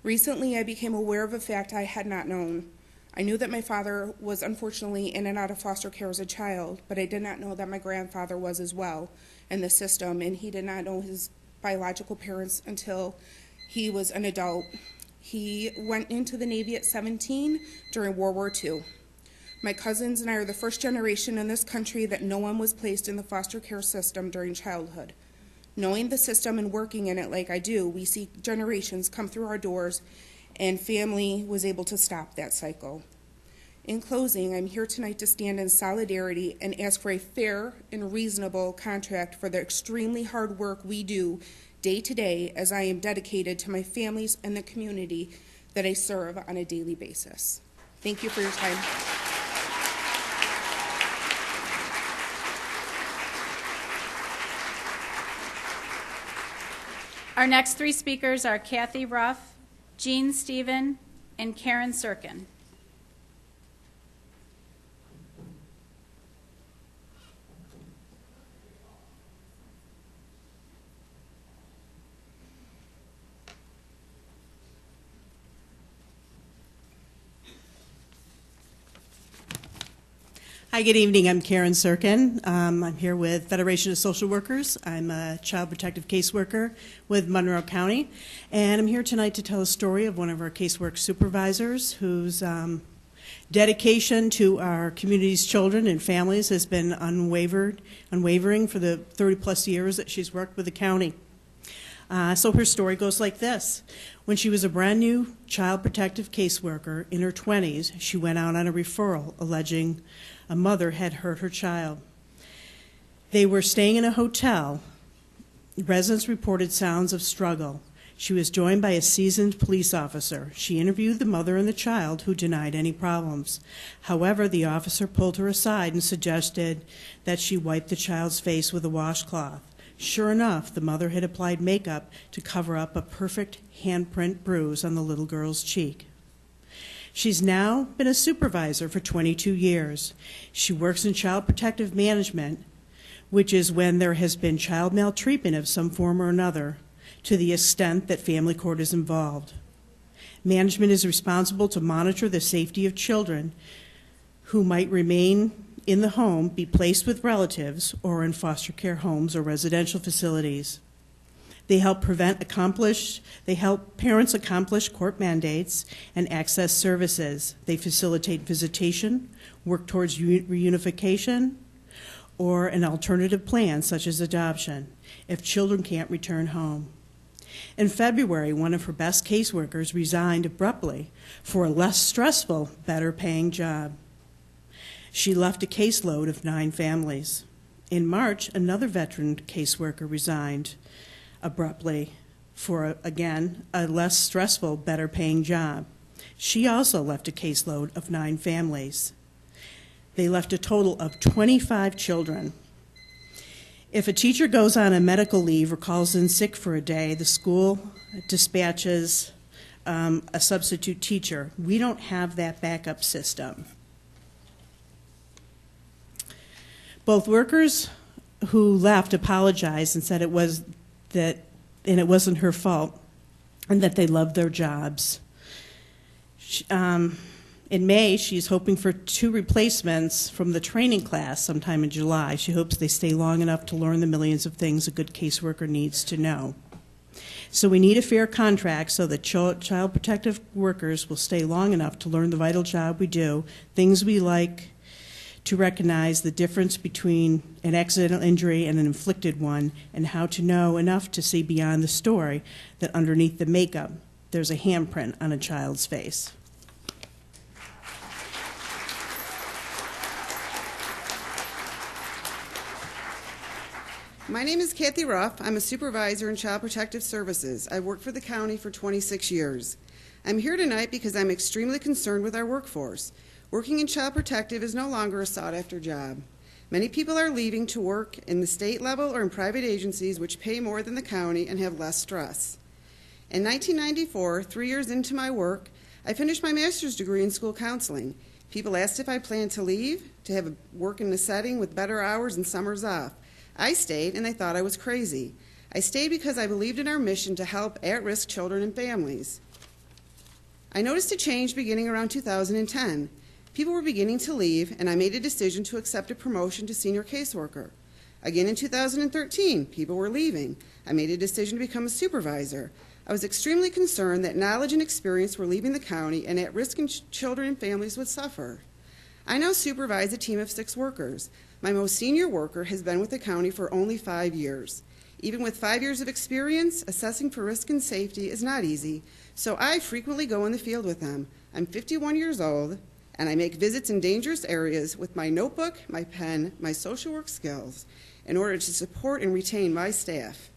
Recently, I became aware of a fact I had not known. I knew that my father was unfortunately in and out of foster care as a child, but I did not know that my grandfather was as well in the system, and he did not know his biological parents until he was an adult. He went into the Navy at 17 during World War II. My cousins and I are the first generation in this country that no one was placed in the foster care system during childhood. Knowing the system and working in it like I do, we see generations come through our doors, and family was able to stop that cycle. In closing, I'm here tonight to stand in solidarity and ask for a fair and reasonable contract for the extremely hard work we do day to day, as I am dedicated to my families and the community that I serve on a daily basis. Thank you for your time. Our next three speakers are Kathy Ruff, Jean Stephen, and Karen Sirkin. Hi, good evening. I'm Karen Sirkin. I'm here with Federation of Social Workers. I'm a child protective caseworker with Monroe County, and I'm here tonight to tell a story of one of our casework supervisors whose dedication to our community's children and families has been unwavering for the 30-plus years that she's worked with the county. So her story goes like this. When she was a brand new child protective caseworker in her 20s, she went out on a referral alleging a mother had hurt her child. They were staying in a hotel. Residents reported sounds of struggle. She was joined by a seasoned police officer. She interviewed the mother and the child, who denied any problems. However, the officer pulled her aside and suggested that she wipe the child's face with a washcloth. Sure enough, the mother had applied makeup to cover up a perfect handprint bruise on the little girl's cheek. She's now been a supervisor for 22 years. She works in child protective management, which is when there has been child maltreatment of some form or another, to the extent that family court is involved. Management is responsible to monitor the safety of children who might remain in the home, be placed with relatives, or in foster care homes or residential facilities. They help parents accomplish court mandates and access services. They facilitate visitation, work towards reunification, or an alternative plan such as adoption if children can't return home. In February, one of her best caseworkers resigned abruptly for a less stressful, better paying job. She left a caseload of 9 families. In March, another veteran caseworker resigned abruptly for, again, a less stressful, better paying job. She also left a caseload of 9 families. They left a total of 25 children. If a teacher goes on a medical leave or calls in sick for a day, the school dispatches a substitute teacher. We don't have that backup system. Both workers who left apologized and said it wasn't her fault, and that they loved their jobs. In May, she's hoping for 2 replacements from the training class sometime in July. She hopes they stay long enough to learn the millions of things a good caseworker needs to know. So we need a fair contract so that child protective workers will stay long enough to learn the vital job we do, things we like, to recognize the difference between an accidental injury and an inflicted one, and how to know enough to see beyond the story that underneath the makeup, there's a handprint on a child's face. My name is Kathy Ruff. I'm a supervisor in Child Protective Services. I've worked for the county for 26 years. I'm here tonight because I'm extremely concerned with our workforce. Working in Child Protective is no longer a sought-after job. Many people are leaving to work in the state level or in private agencies which pay more than the county and have less stress. In 1994, 3 years into my work, I finished my master's degree in school counseling. People asked if I planned to leave, to have work in a setting with better hours and summers off. I stayed, and they thought I was crazy. I stayed because I believed in our mission to help at-risk children and families. I noticed a change beginning around 2010. People were beginning to leave, and I made a decision to accept a promotion to senior caseworker. Again in 2013, people were leaving. I made a decision to become a supervisor. I was extremely concerned that knowledge and experience were leaving the county, and at-risk children and families would suffer. I now supervise a team of 6 workers. My most senior worker has been with the county for only 5 years. Even with 5 years of experience, assessing for risk and safety is not easy, so I frequently go in the field with them. I'm 51 years old, and I make visits in dangerous areas with my notebook, my pen, my social work skills, in order to support and retain my staff.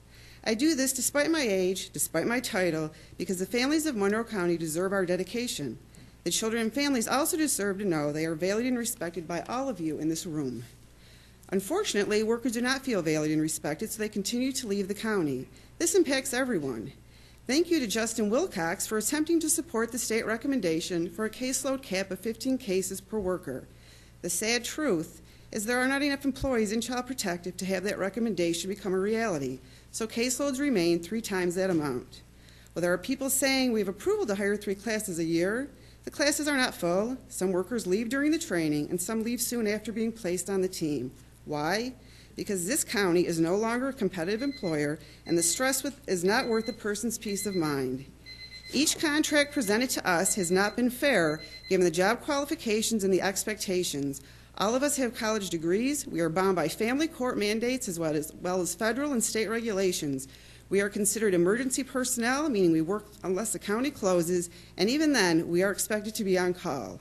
I do this despite my age, despite my title, because the families of Monroe County deserve our dedication. The children and families also deserve to know they are valued and respected by all of you in this room. Unfortunately, workers do not feel valued and respected, so they continue to leave the county. This impacts everyone. Thank you to Justin Wilcox for attempting to support the state recommendation for a caseload cap of 15 cases per worker. The sad truth is there are not enough employees in Child Protective to have that recommendation become a reality, so caseloads remain 3 times that amount. While there are people saying we have approval to hire 3 classes a year, the classes are not full. Some workers leave during the training, and some leave soon after being placed on the team. Why? Because this county is no longer a competitive employer, and the stress is not worth a person's peace of mind. Each contract presented to us has not been fair, given the job qualifications and the expectations. All of us have college degrees. We are bound by family court mandates as well as federal and state regulations. We are considered emergency personnel, meaning we work unless the county closes, and even then, we are expected to be on call.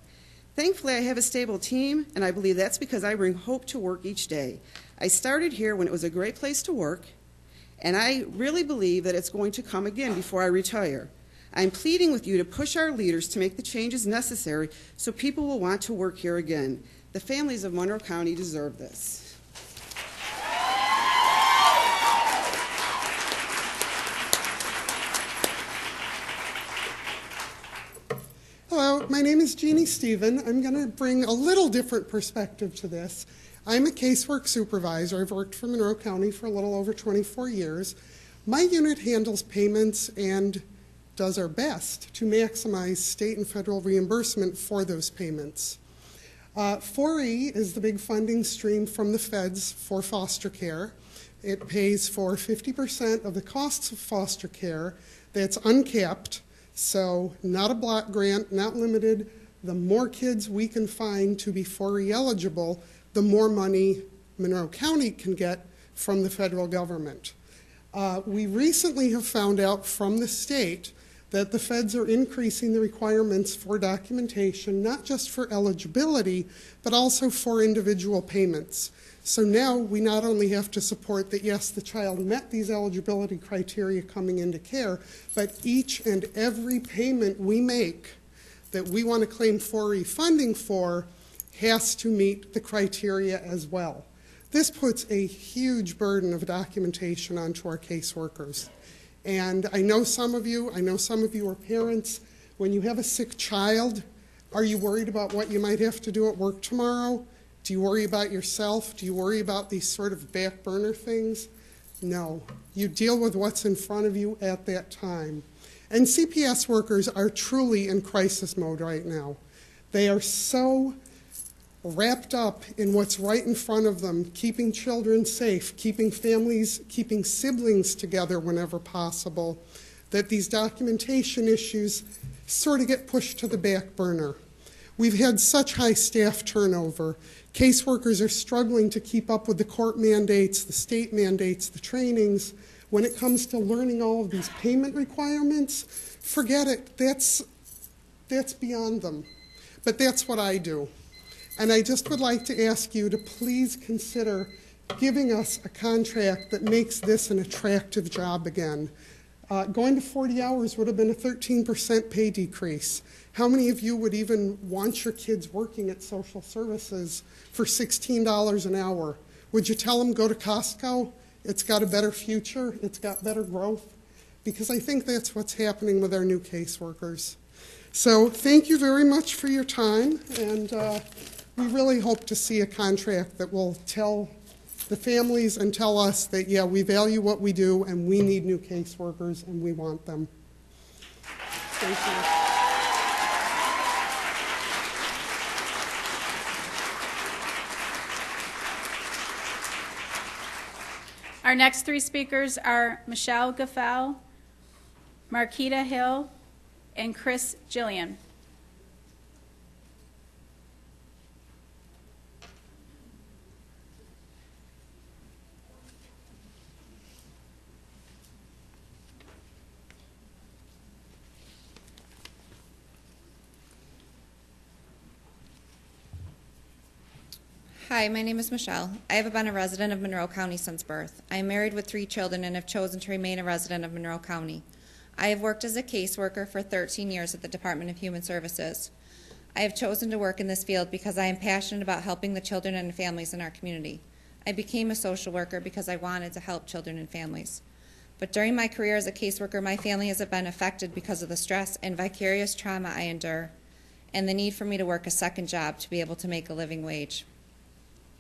Thankfully, I have a stable team, and I believe that's because I bring hope to work each day. I started here when it was a great place to work, and I really believe that it's going to come again before I retire. I'm pleading with you to push our leaders to make the changes necessary so people will want to work here again. The families of Monroe County deserve this. Hello, my name is Jeannie Stephen. I'm going to bring a little different perspective to this. I'm a casework supervisor. I've worked for Monroe County for a little over 24 years. My unit handles payments and does our best to maximize state and federal reimbursement for those payments. 4E is the big funding stream from the feds for foster care. It pays for 50% of the costs of foster care. That's uncapped. So not a block grant, not limited. The more kids we can find to be 4E eligible, the more money Monroe County can get from the federal government. We recently have found out from the state that the feds are increasing the requirements for documentation, not just for eligibility, but also for individual payments. So now we not only have to support that, yes, the child met these eligibility criteria coming into care, but each and every payment we make that we want to claim 4E funding for has to meet the criteria as well. This puts a huge burden of documentation onto our caseworkers. And I know some of you are parents. When you have a sick child, are you worried about what you might have to do at work tomorrow? Do you worry about yourself? Do you worry about these sort of back burner things? No. You deal with what's in front of you at that time. And CPS workers are truly in crisis mode right now. They are so wrapped up in what's right in front of them, keeping children safe, keeping families, keeping siblings together whenever possible, that these documentation issues sort of get pushed to the back burner. We've had such high staff turnover. Caseworkers are struggling to keep up with the court mandates, the state mandates, the trainings. When it comes to learning all of these payment requirements, forget it. That's beyond them. But that's what I do. And I just would like to ask you to please consider giving us a contract that makes this an attractive job again. Going to 40 hours would have been a 13% pay decrease. How many of you would even want your kids working at social services for $16 an hour? Would you tell them go to Costco? It's got a better future. It's got better growth. Because I think that's what's happening with our new caseworkers. So thank you very much for your time. And we really hope to see a contract that will tell the families and tell us that, yeah, we value what we do and we need new caseworkers and we want them. Thank you. Our next three speakers are Michelle Gaffal, Marquita Hill, and Chris Gillian. Hi, my name is Michelle. I have been a resident of Monroe County since birth. I am married with 3 children and have chosen to remain a resident of Monroe County. I have worked as a caseworker for 13 years at the Department of Human Services. I have chosen to work in this field because I am passionate about helping the children and families in our community. I became a social worker because I wanted to help children and families. But during my career as a caseworker, my family has been affected because of the stress and vicarious trauma I endure and the need for me to work a second job to be able to make a living wage.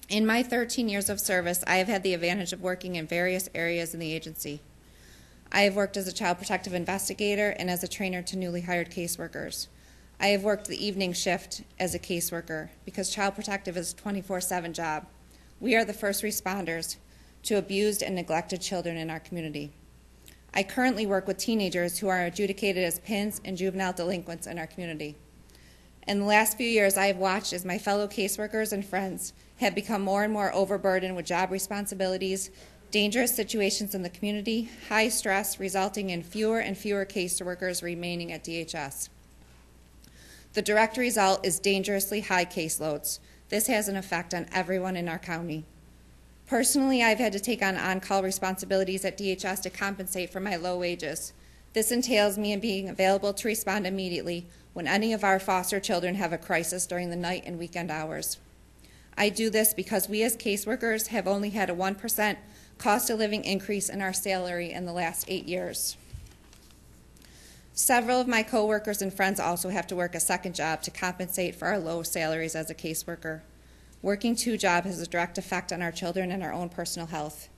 In my 13 years of service, I have had the advantage of working in various areas in the agency. I have worked as a child protective investigator and as a trainer to newly hired caseworkers. I have worked the evening shift as a caseworker because child protective is a 24/7 job. We are the first responders to abused and neglected children in our community. I currently work with teenagers who are adjudicated as PINs and juvenile delinquents in our community. In the last few years, I have watched as my fellow caseworkers and friends have become more and more overburdened with job responsibilities, dangerous situations in the community, high stress, resulting in fewer and fewer caseworkers remaining at DHS. The direct result is dangerously high caseloads. This has an effect on everyone in our county. Personally, I've had to take on-call responsibilities at DHS to compensate for my low wages. This entails me being available to respond immediately when any of our foster children have a crisis during the night and weekend hours. I do this because we as caseworkers have only had a 1% cost of living increase in our salary in the last 8 years. Several of my coworkers and friends also have to work a second job to compensate for our low salaries as a caseworker. Working 2 jobs has a direct effect on our children and our own personal health.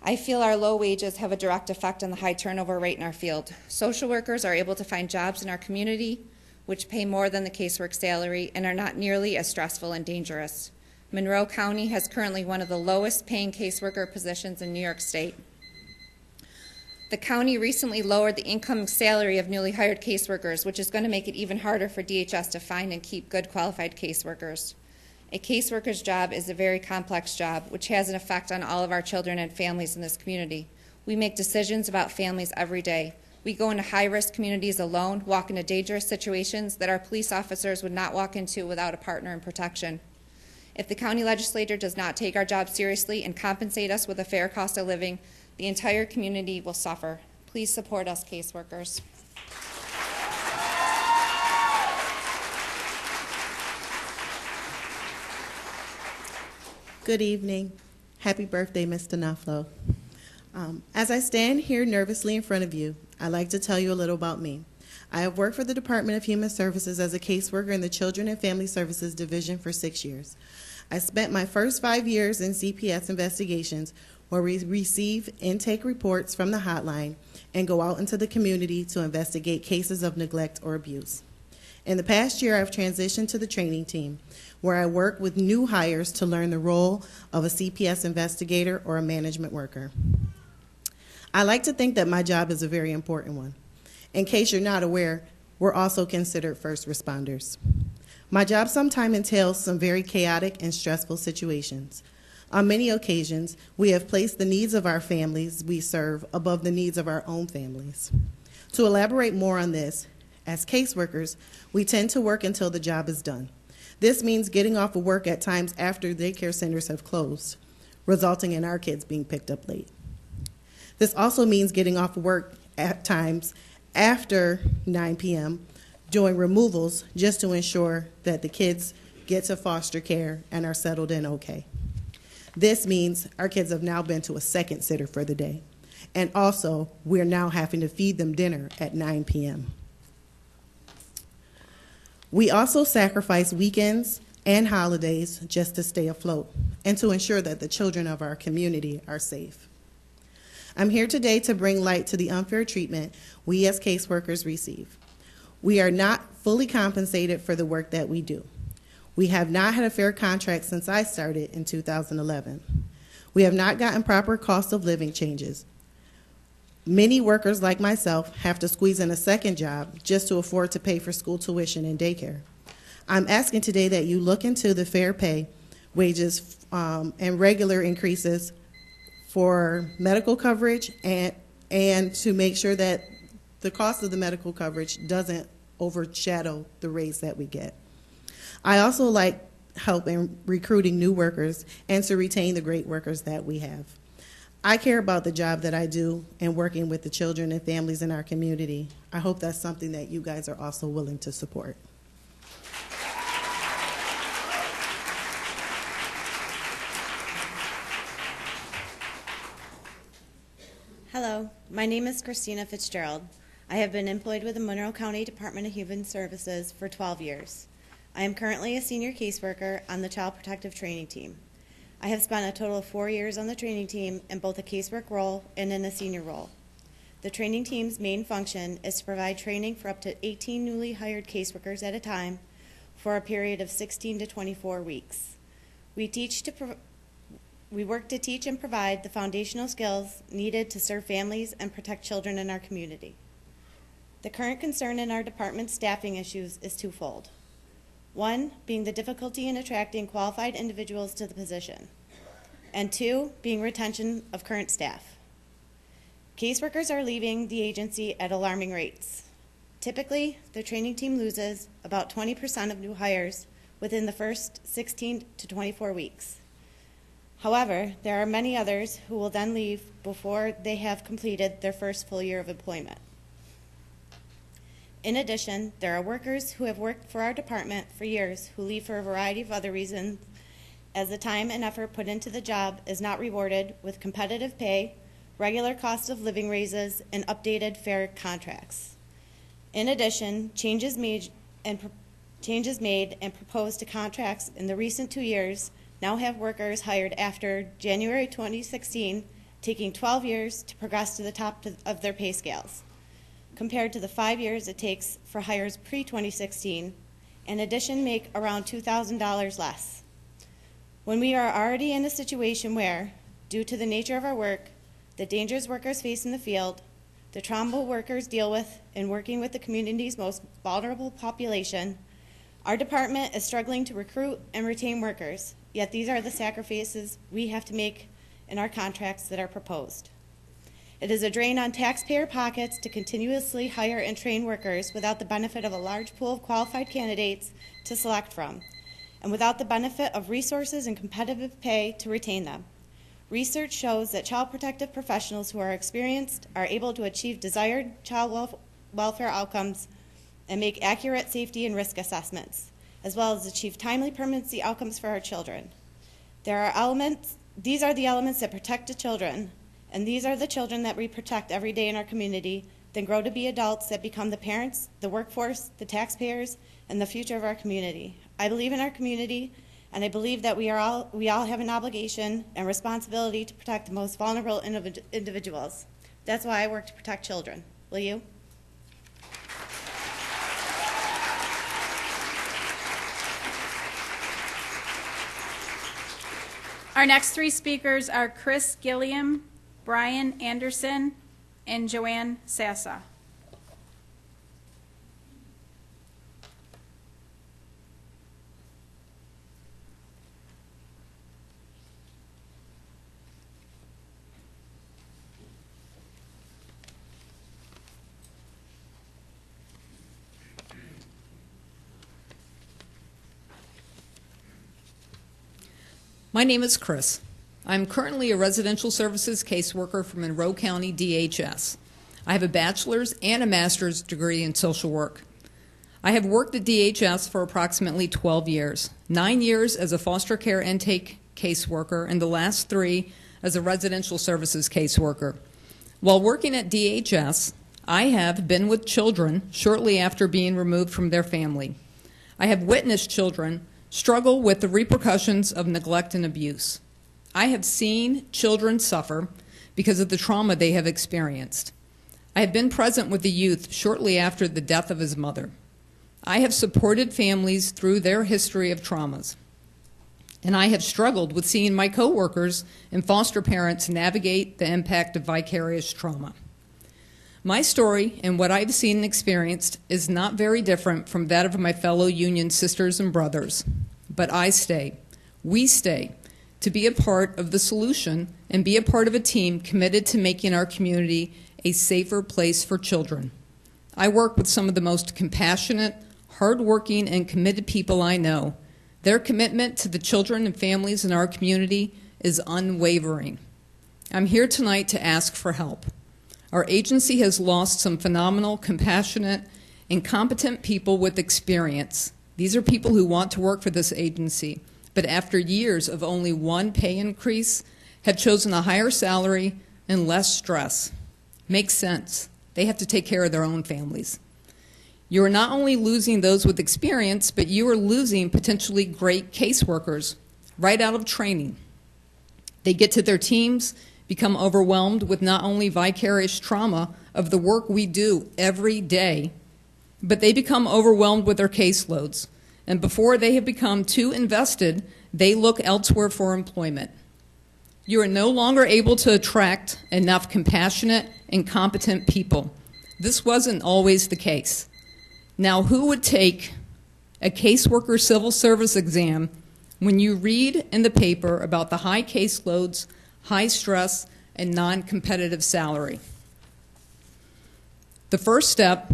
I feel our low wages have a direct effect on the high turnover rate in our field. Social workers are able to find jobs in our community which pay more than the casework salary and are not nearly as stressful and dangerous. Monroe County has currently one of the lowest paying caseworker positions in New York State. The county recently lowered the income salary of newly hired caseworkers, which is going to make it even harder for DHS to find and keep good qualified caseworkers. A caseworker's job is a very complex job, which has an effect on all of our children and families in this community. We make decisions about families every day. We go into high-risk communities alone, walk into dangerous situations that our police officers would not walk into without a partner in protection. If the county legislature does not take our job seriously and compensate us with a fair cost of living, the entire community will suffer. Please support us, caseworkers. Good evening. Happy birthday, Mr. Knopfler. As I stand here nervously in front of you, I'd like to tell you a little about me. I have worked for the Department of Human Services as a caseworker in the Children and Family Services Division for 6 years. I spent my first 5 years in CPS investigations where we receive intake reports from the hotline and go out into the community to investigate cases of neglect or abuse. In the past year, I've transitioned to the training team, where I work with new hires to learn the role of a CPS investigator or a management worker. I like to think that my job is a very important one. In case you're not aware, we're also considered first responders. My job sometimes entails some very chaotic and stressful situations. On many occasions, we have placed the needs of our families we serve above the needs of our own families. To elaborate more on this, as caseworkers, we tend to work until the job is done. This means getting off of work at times after daycare centers have closed, resulting in our kids being picked up late. This also means getting off of work at times after 9 p.m. doing removals just to ensure that the kids get to foster care and are settled in okay. This means our kids have now been to a second sitter for the day. And also, we're now having to feed them dinner at 9 p.m. We also sacrifice weekends and holidays just to stay afloat and to ensure that the children of our community are safe. I'm here today to bring light to the unfair treatment we as caseworkers receive. We are not fully compensated for the work that we do. We have not had a fair contract since I started in 2011. We have not gotten proper cost of living changes. Many workers like myself have to squeeze in a second job just to afford to pay for school tuition and daycare. I'm asking today that you look into the fair pay, wages, and regular increases for medical coverage and to make sure that the cost of the medical coverage doesn't overshadow the raise that we get. I also like help in recruiting new workers and to retain the great workers that we have. I care about the job that I do and working with the children and families in our community. I hope that's something that you guys are also willing to support. Hello, my name is Christina Fitzgerald. I have been employed with the Monroe County Department of Human Services for 12 years. I am currently a senior caseworker on the Child Protective Training Team. I have spent a total of 4 years on the training team in both a casework role and in a senior role. The training team's main function is to provide training for up to 18 newly hired caseworkers at a time for a period of 16 to 24 weeks. We work to teach and provide the foundational skills needed to serve families and protect children in our community. The current concern in our department's staffing issues is twofold. One, being the difficulty in attracting qualified individuals to the position, and two, being retention of current staff. Caseworkers are leaving the agency at alarming rates. Typically, the training team loses about 20% of new hires within the first 16 to 24 weeks. However, there are many others who will then leave before they have completed their first full year of employment. In addition, there are workers who have worked for our department for years who leave for a variety of other reasons, as the time and effort put into the job is not rewarded with competitive pay, regular cost of living raises, and updated fair contracts. In addition, changes made and proposed to contracts in the recent 2 years now have workers hired after January 2016 taking 12 years to progress to the top of their pay scales, compared to the 5 years it takes for hires pre-2016, in addition make around $2,000 less. When we are already in a situation where, due to the nature of our work, the dangers workers face in the field, the trauma workers deal with in working with the community's most vulnerable population, our department is struggling to recruit and retain workers, yet these are the sacrifices we have to make in our contracts that are proposed. It is a drain on taxpayer pockets to continuously hire and train workers without the benefit of a large pool of qualified candidates to select from, and without the benefit of resources and competitive pay to retain them. Research shows that child protective professionals who are experienced are able to achieve desired child welfare outcomes and make accurate safety and risk assessments, as well as achieve timely permanency outcomes for our children. These are the elements that protect the children, and these are the children that we protect every day in our community, then grow to be adults that become the parents, the workforce, the taxpayers, and the future of our community. I believe in our community, And I believe that we all have an obligation and responsibility to protect the most vulnerable individuals. That's why I work to protect children. Will you? Our next three speakers are Chris Gilliam, Brian Anderson, and Joanne Sassa. My name is Chris. I'm currently a residential services caseworker for Monroe County DHS. I have a bachelor's and a master's degree in social work. I have worked at DHS for approximately 12 years, 9 years as a foster care intake caseworker, and the last 3 as a residential services caseworker. While working at DHS, I have been with children shortly after being removed from their family. I have witnessed children struggle with the repercussions of neglect and abuse. I have seen children suffer because of the trauma they have experienced. I have been present with the youth shortly after the death of his mother. I have supported families through their history of traumas. And I have struggled with seeing my coworkers and foster parents navigate the impact of vicarious trauma. My story and what I've seen and experienced is not very different from that of my fellow union sisters and brothers. But I stay, we stay, to be a part of the solution and be a part of a team committed to making our community a safer place for children. I work with some of the most compassionate, hardworking, and committed people I know. Their commitment to the children and families in our community is unwavering. I'm here tonight to ask for help. Our agency has lost some phenomenal, compassionate, and competent people with experience. These are people who want to work for this agency, but after years of only one pay increase, have chosen a higher salary and less stress. Makes sense. They have to take care of their own families. You are not only losing those with experience, but you are losing potentially great caseworkers right out of training. They get to their teams, become overwhelmed with not only vicarious trauma of the work we do every day, but they become overwhelmed with their caseloads. And before they have become too invested, they look elsewhere for employment. You are no longer able to attract enough compassionate and competent people. This wasn't always the case. Now, who would take a caseworker civil service exam when you read in the paper about the high caseloads, high stress, and non-competitive salary? The first step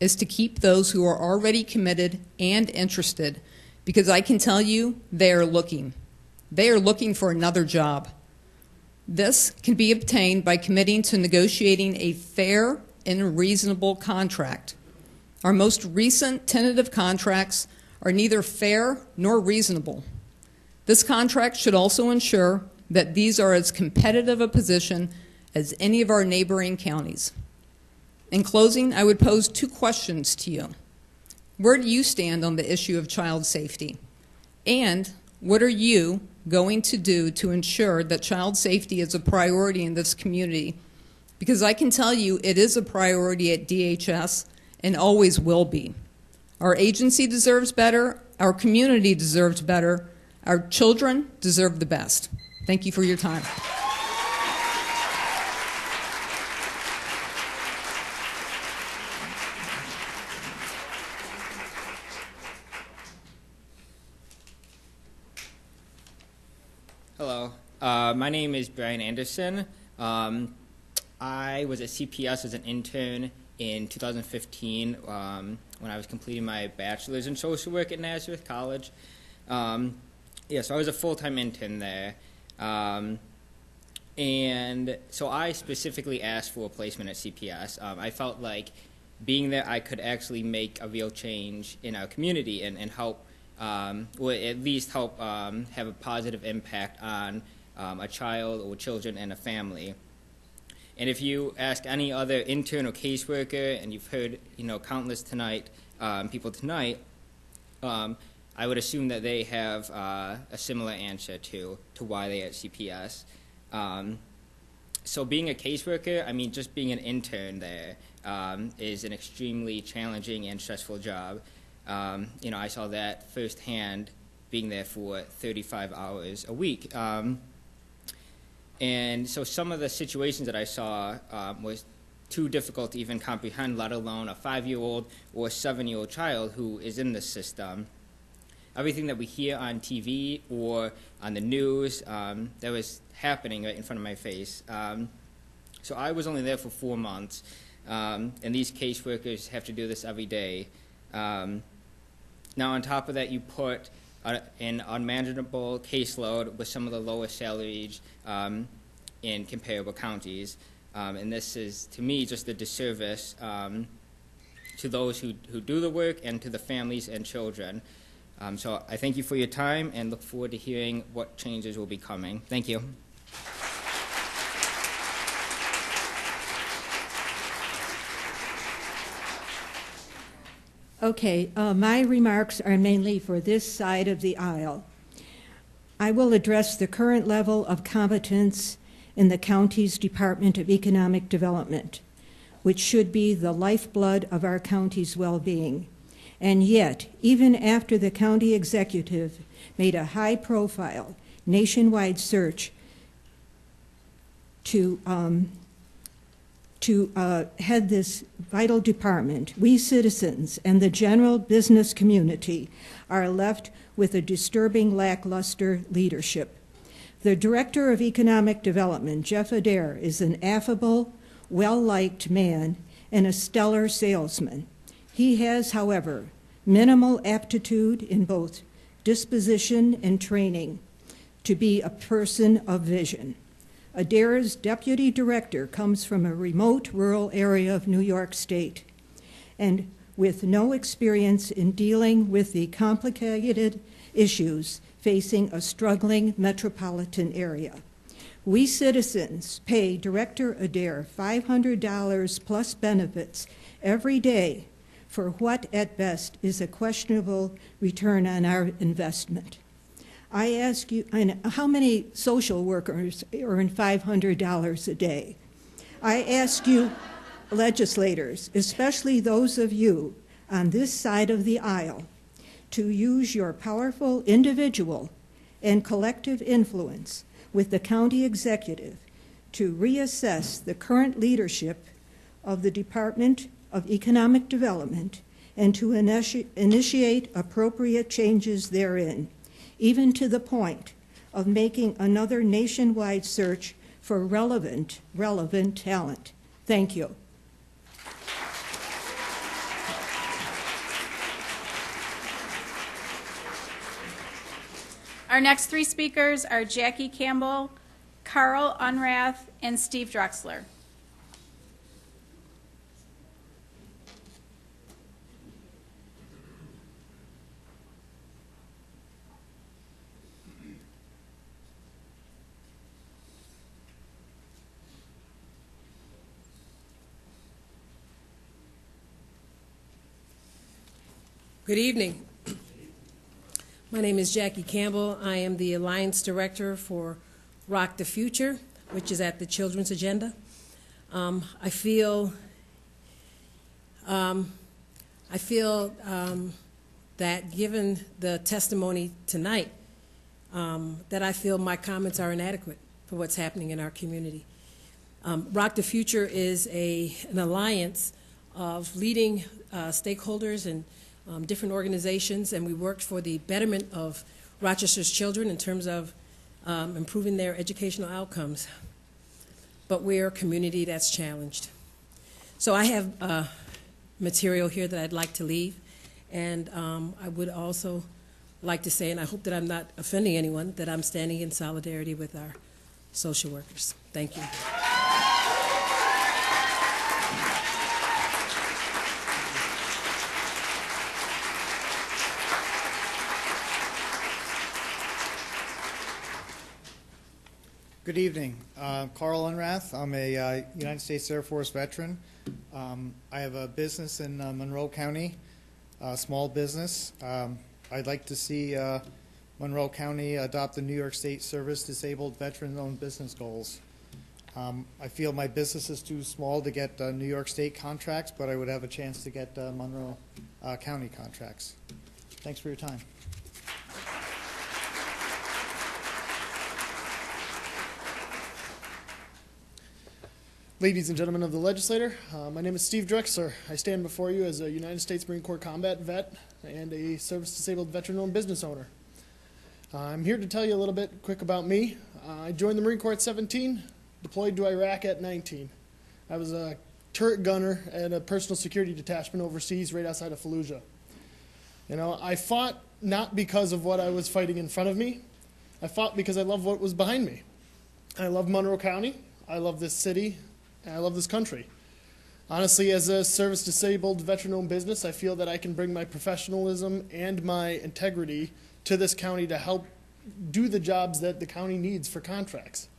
is to keep those who are already committed and interested, because I can tell you they are looking. They are looking for another job. This can be obtained by committing to negotiating a fair and reasonable contract. Our most recent tentative contracts are neither fair nor reasonable. This contract should also ensure that these are as competitive a position as any of our neighboring counties. In closing, I would pose 2 questions to you. Where do you stand on the issue of child safety? And what are you going to do to ensure that child safety is a priority in this community? Because I can tell you it is a priority at DHS and always will be. Our agency deserves better, our community deserves better, our children deserve the best. Thank you for your time. Hello, my name is Brian Anderson. I was at CPS as an intern in 2015 when I was completing my bachelor's in social work at Nazareth College. So I was a full-time intern there. And so I specifically asked for a placement at CPS. I felt like being there I could actually make a real change in our community and help, or at least help have a positive impact on a child or children and a family. And if you ask any other intern or caseworker, and you've heard countless people tonight, I would assume that they have a similar answer to why they're at CPS. So being a caseworker, I mean, just being an intern there is an extremely challenging and stressful job. I saw that firsthand being there for 35 hours a week. And so some of the situations that I saw was too difficult to even comprehend, let alone a 5-year-old or a 7-year-old child who is in the system. Everything that we hear on TV or on the news that was happening right in front of my face. So I was only there for 4 months, and these caseworkers have to do this every day. Now on top of that, you put an unmanageable caseload with some of the lowest salaries in comparable counties. And this is, to me, just a disservice to those who do the work and to the families and children. So I thank you for your time and look forward to hearing what changes will be coming. Thank you. Okay, my remarks are mainly for this side of the aisle. I will address the current level of competence in the county's Department of Economic Development, which should be the lifeblood of our county's well-being. And yet, even after the county executive made a high-profile nationwide search to head this vital department, we citizens and the general business community are left with a disturbing lackluster leadership. The Director of Economic Development, Jeff Adair, is an affable, well-liked man and a stellar salesman. He has, however, minimal aptitude in both disposition and training to be a person of vision. Adair's deputy director comes from a remote rural area of New York State and with no experience in dealing with the complicated issues facing a struggling metropolitan area. We citizens pay Director Adair $500 plus benefits every day for what at best is a questionable return on our investment. I ask you, how many social workers earn $500 a day? I ask you, legislators, especially those of you on this side of the aisle, to use your powerful individual and collective influence with the county executive to reassess the current leadership of the Department of Economic Development and to initiate appropriate changes therein, even to the point of making another nationwide search for relevant talent. Thank you. Our next 3 speakers are Jackie Campbell, Carl Unrath, and Steve Drexler. Good evening. My name is Jackie Campbell. I am the Alliance Director for Rock the Future, which is at the Children's Agenda. I feel that given the testimony tonight, that I feel my comments are inadequate for what's happening in our community. Rock the Future is an alliance of leading stakeholders and different organizations, and we worked for the betterment of Rochester's children in terms of improving their educational outcomes. But we're a community that's challenged. So I have material here that I'd like to leave, and I would also like to say, and I hope that I'm not offending anyone, that I'm standing in solidarity with our social workers. Thank you. Good evening. Carl Unrath. I'm a United States Air Force veteran. I have a business in Monroe County, a small business. I I'd like to see Monroe County adopt the New York State Service Disabled Veteran-Owned Business Goals. I feel my business is too small to get New York State contracts, but I would have a chance to get Monroe County contracts. Thanks for your time. Ladies and gentlemen of the Legislature, my name is Steve Drexler. I stand before you as a United States Marine Corps combat vet and a service-disabled veteran-owned business owner. I'm here to tell you a little bit quick about me. I joined the Marine Corps at 17, deployed to Iraq at 19. I was a turret gunner at a personal security detachment overseas right outside of Fallujah. You know, I fought not because of what I was fighting in front of me. I fought because I love what was behind me. I love Monroe County. I love this city. And I love this country. Honestly, as a service-disabled veteran-owned business, I feel that I can bring my professionalism and my integrity to this county to help do the jobs that the county needs for contracts.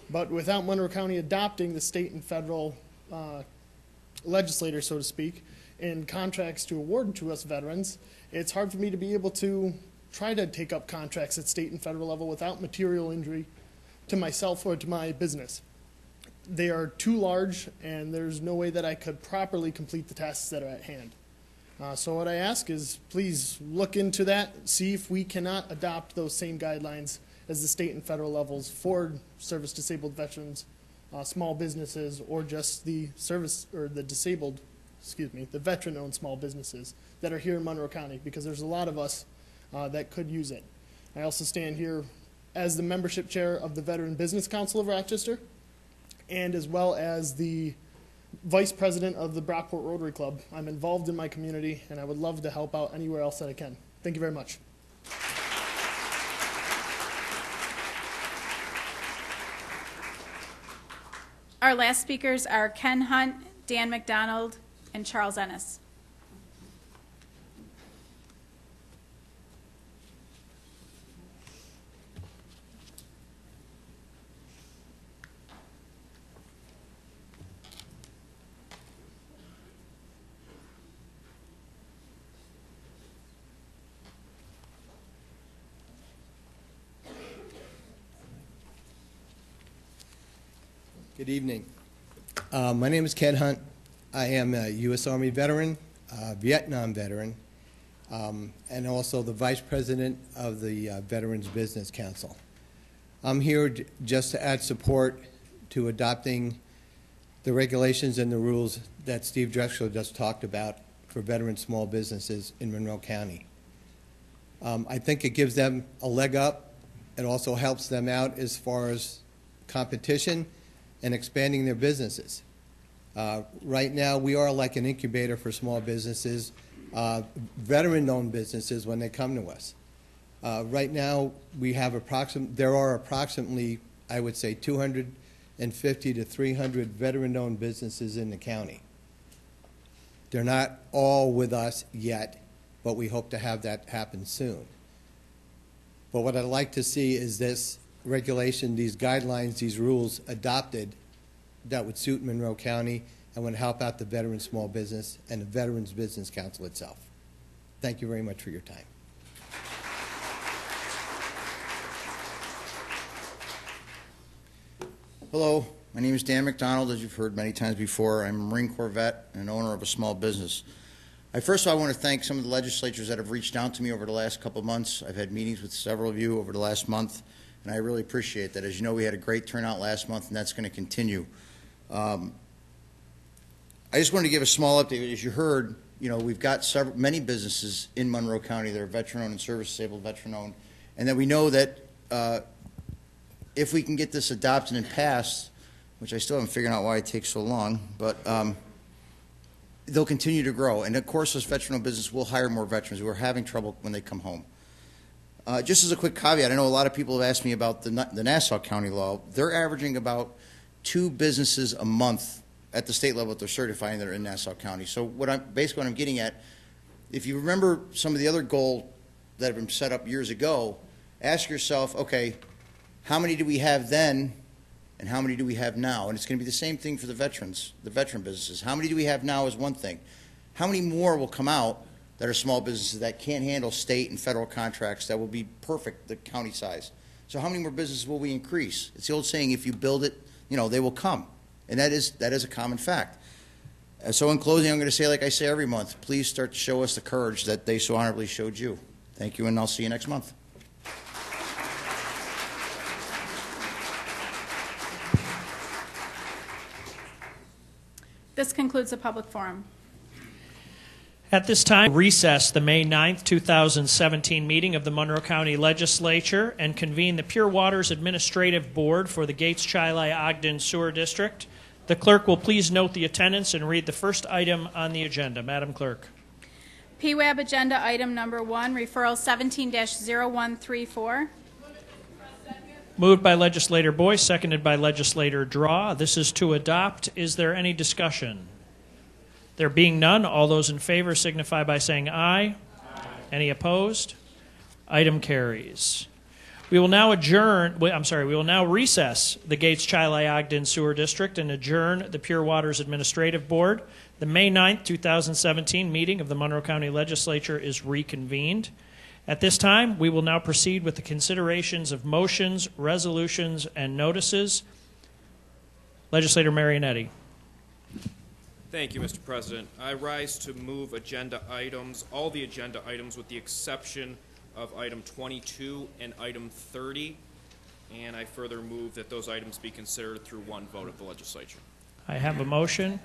But without Monroe County adopting the state and federal legislature, so to speak, in contracts to award to us veterans, it's hard for me to be able to try to take up contracts at state and federal level without material injury to myself or to my business. They are too large, and there's no way that I could properly complete the tasks that are at hand. So what I ask is please look into that, see if we cannot adopt those same guidelines as the state and federal levels for service-disabled veterans, small businesses, or just the the veteran-owned small businesses that are here in Monroe County, because there's a lot of us that could use it. I also stand here as the membership chair of the Veteran Business Council of Rochester, and as well as the vice president of the Brockport Rotary Club. I'm involved in my community, and I would love to help out anywhere else that I can. Thank you very much. Our last speakers are Ken Hunt, Dan McDonald, and Charles Ennis. Good evening. My name is Ken Hunt. I am a U.S. Army veteran, Vietnam veteran, and also the Vice President of the Veterans Business Council. I'm here just to add support to adopting the regulations and the rules that Steve Drexler just talked about for veteran small businesses in Monroe County. I think it gives them a leg up. It also helps them out as far as competition and expanding their businesses. Right now, we are like an incubator for small businesses, veteran-owned businesses when they come to us. Right now, we have there are approximately, I would say, 250 to 300 veteran-owned businesses in the county. They're not all with us yet, but we hope to have that happen soon. But what I'd like to see is this regulation, these guidelines, these rules adopted that would suit Monroe County and would help out the veteran small business and the Veterans Business Council itself. Thank you very much for your time. Hello, my name is Dan McDonald. As you've heard many times before, I'm a Marine Corps vet and owner of a small business. First of all, I want to thank some of the legislatures that have reached out to me over the last couple of months. I've had meetings with several of you over the last month, and I really appreciate that. As you know, we had a great turnout last month, and that's going to continue. I just wanted to give a small update. As you heard, we've got many businesses in Monroe County that are veteran-owned and service-disabled veteran-owned, and that we know that if we can get this adopted and passed, which I still haven't figured out why it takes so long, but they'll continue to grow. And of course, this veteran-owned business will hire more veterans who are having trouble when they come home. Just as a quick caveat, I know a lot of people have asked me about the Nassau County law. They're averaging about 2 businesses a month at the state level that they're certifying that are in Nassau County. So basically what I'm getting at, if you remember some of the other goals that have been set up years ago, ask yourself, okay, how many do we have then and how many do we have now? And it's going to be the same thing for the veterans, the veteran businesses. How many do we have now is one thing. How many more will come out that are small businesses that can't handle state and federal contracts that will be perfect, the county size. So how many more businesses will we increase? It's the old saying, if you build it, they will come. And that is a common fact. So in closing, I'm going to say, like I say every month, please start to show us the courage that they so honorably showed you. Thank you, and I'll see you next month. This concludes the public forum. At this time, recess the May 9th, 2017 meeting of the Monroe County Legislature and convene the Pure Waters Administrative Board for the Gates-Chili-Ogden Sewer District. The clerk will please note the attendance and read the first item on the agenda. Madam Clerk. PWAB agenda item number 1, referral 17-0134. Moved by Legislator Boyce, seconded by Legislator Draw. This is to adopt. Is there any discussion? There being none, all those in favor signify by saying aye. Aye. Any opposed? Item carries. We will now recess the Gates-Chili-Ogden Sewer District and adjourn the Pure Waters Administrative Board. The May 9th, 2017 meeting of the Monroe County Legislature is reconvened. At this time, we will now proceed with the considerations of motions, resolutions, and notices. Legislator Marianetti. Thank you, Mr. President. I rise to move agenda items, all the agenda items with the exception of item 22 and item 30, and I further move that those items be considered through one vote of the legislature. I have a motion.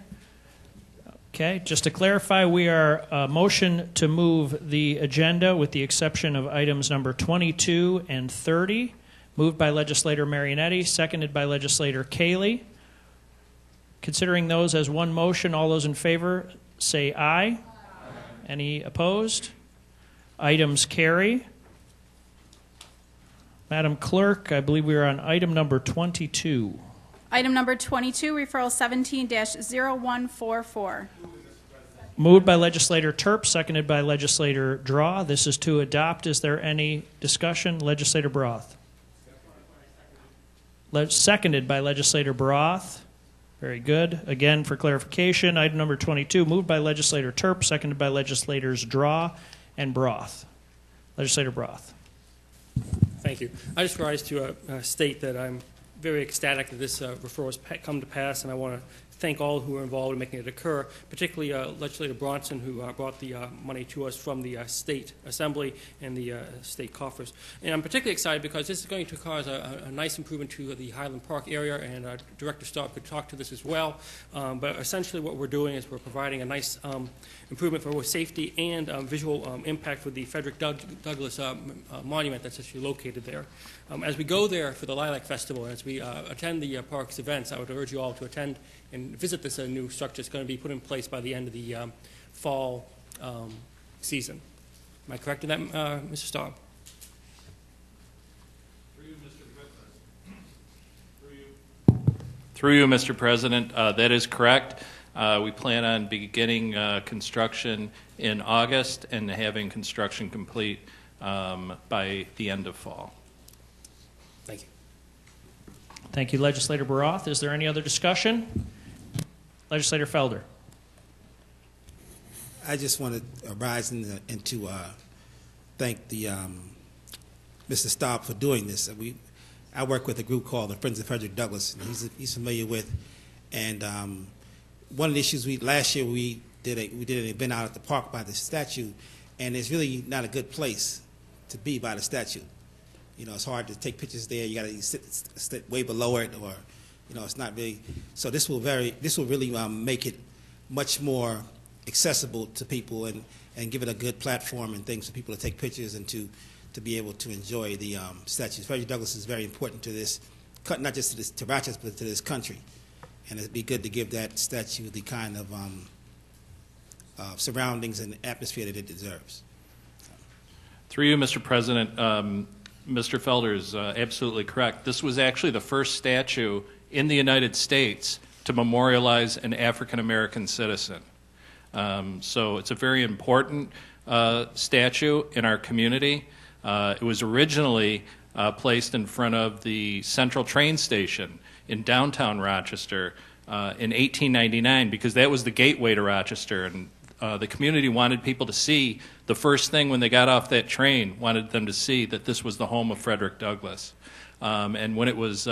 Okay, just to clarify, we are motion to move the agenda with the exception of items number 22 and 30, moved by Legislator Marianetti, seconded by Legislator Cayley. Considering those as one motion, all those in favor say aye. Aye. Any opposed? Items carry. Madam Clerk, I believe we are on item number 22. Item number 22, referral 17-0144. Moved by Legislator Terp, seconded by Legislator Draw. This is to adopt. Is there any discussion? Legislator Broth. Seconded by Legislator Broth. Very good. Again, for clarification, item number 22, moved by Legislator Terp, seconded by Legislators Draw and Broth. Legislator Broth. Thank you. I just rise to state that I'm very ecstatic that this referral has come to pass, and I want to thank all who were involved in making it occur, particularly Legislator Bronson, who brought the money to us from the State Assembly and the state coffers. And I'm particularly excited because this is going to cause a nice improvement to the Highland Park area, and Director Staub could talk to this as well. But essentially what we're doing is we're providing a nice improvement for both safety and visual impact for the Frederick Douglass monument that's actually located there. As we go there for the Lilac Festival and as we attend the park's events, I would urge you all to attend and visit this new structure. It's going to be put in place by the end of the fall season. Am I correct in that, Mr. Staub? Through you, Mr. President, that is correct. We plan on beginning construction in August and having construction complete by the end of fall. Thank you. Thank you, Legislator Baroth. Is there any other discussion? Legislator Felder. I just want to rise and to thank the Mr. Staub for doing this. I work with a group called the Friends of Frederick Douglass, and he's familiar with. And one of the issues last year we did an event out at the park by the statue, and it's really not a good place to be by the statue. It's hard to take pictures there. You got to sit way below it, or it's not really. So this will really make it much more accessible to people and give it a good platform and things for people to take pictures and to be able to enjoy the statues. Frederick Douglass is very important to this, not just to Rochester, but to this country. And it'd be good to give that statue the kind of surroundings and atmosphere that it deserves. Through you, Mr. President, Mr. Felder is absolutely correct. This was actually the first statue in the United States to memorialize an African-American citizen. So it's a very important statue in our community. It was originally placed in front of the Central train station in downtown Rochester in 1899 because that was the gateway to Rochester, and The community wanted people to see the first thing when they got off that train, wanted them to see that this was the home of Frederick Douglass. And when it was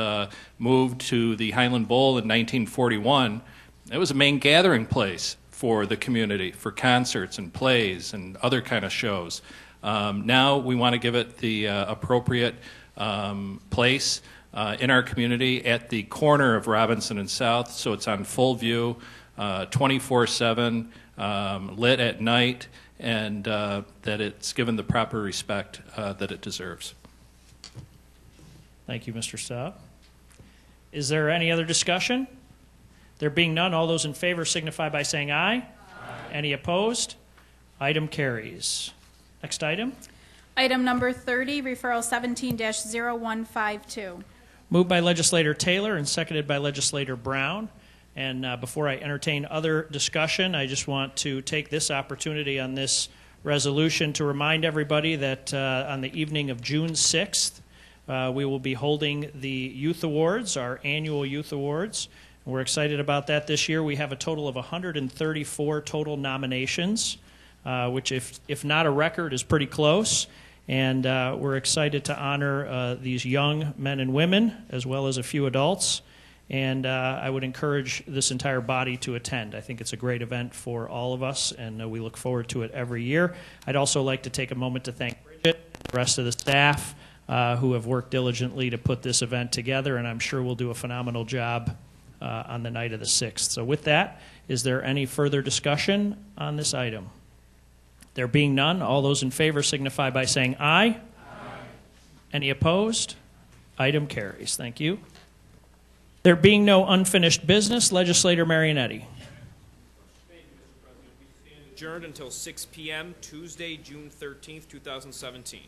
moved to the Highland Bowl in 1941, it was a main gathering place for the community, for concerts and plays and other kind of shows. Now we want to give it the appropriate place in our community at the corner of Robinson and South, so it's on full view, 24/7, lit at night, and that it's given the proper respect that it deserves. Thank you, Mr. Staub. Is there any other discussion? There being none, all those in favor signify by saying aye. Aye. Any opposed? Item carries. Next item. Item number 30, referral 17-0152. Moved by Legislator Taylor and seconded by Legislator Brown. And before I entertain other discussion, I just want to take this opportunity on this resolution to remind everybody that on the evening of June 6th, we will be holding the Youth Awards, our annual Youth Awards. We're excited about that this year. We have a total of 134 total nominations, which, if not a record, is pretty close. And we're excited to honor these young men and women, as well as a few adults. And I would encourage this entire body to attend. I think it's a great event for all of us, and we look forward to it every year. I'd also like to take a moment to thank Bridget and the rest of the staff who have worked diligently to put this event together, and I'm sure we'll do a phenomenal job on the night of the 6th. So with that, is there any further discussion on this item? There being none, all those in favor signify by saying aye. Aye. Any opposed? Item carries. Thank you. There being no unfinished business, Legislator Marianetti. Thank you, Mr. President. We stand adjourned until 6 p.m. Tuesday, June 13th, 2017.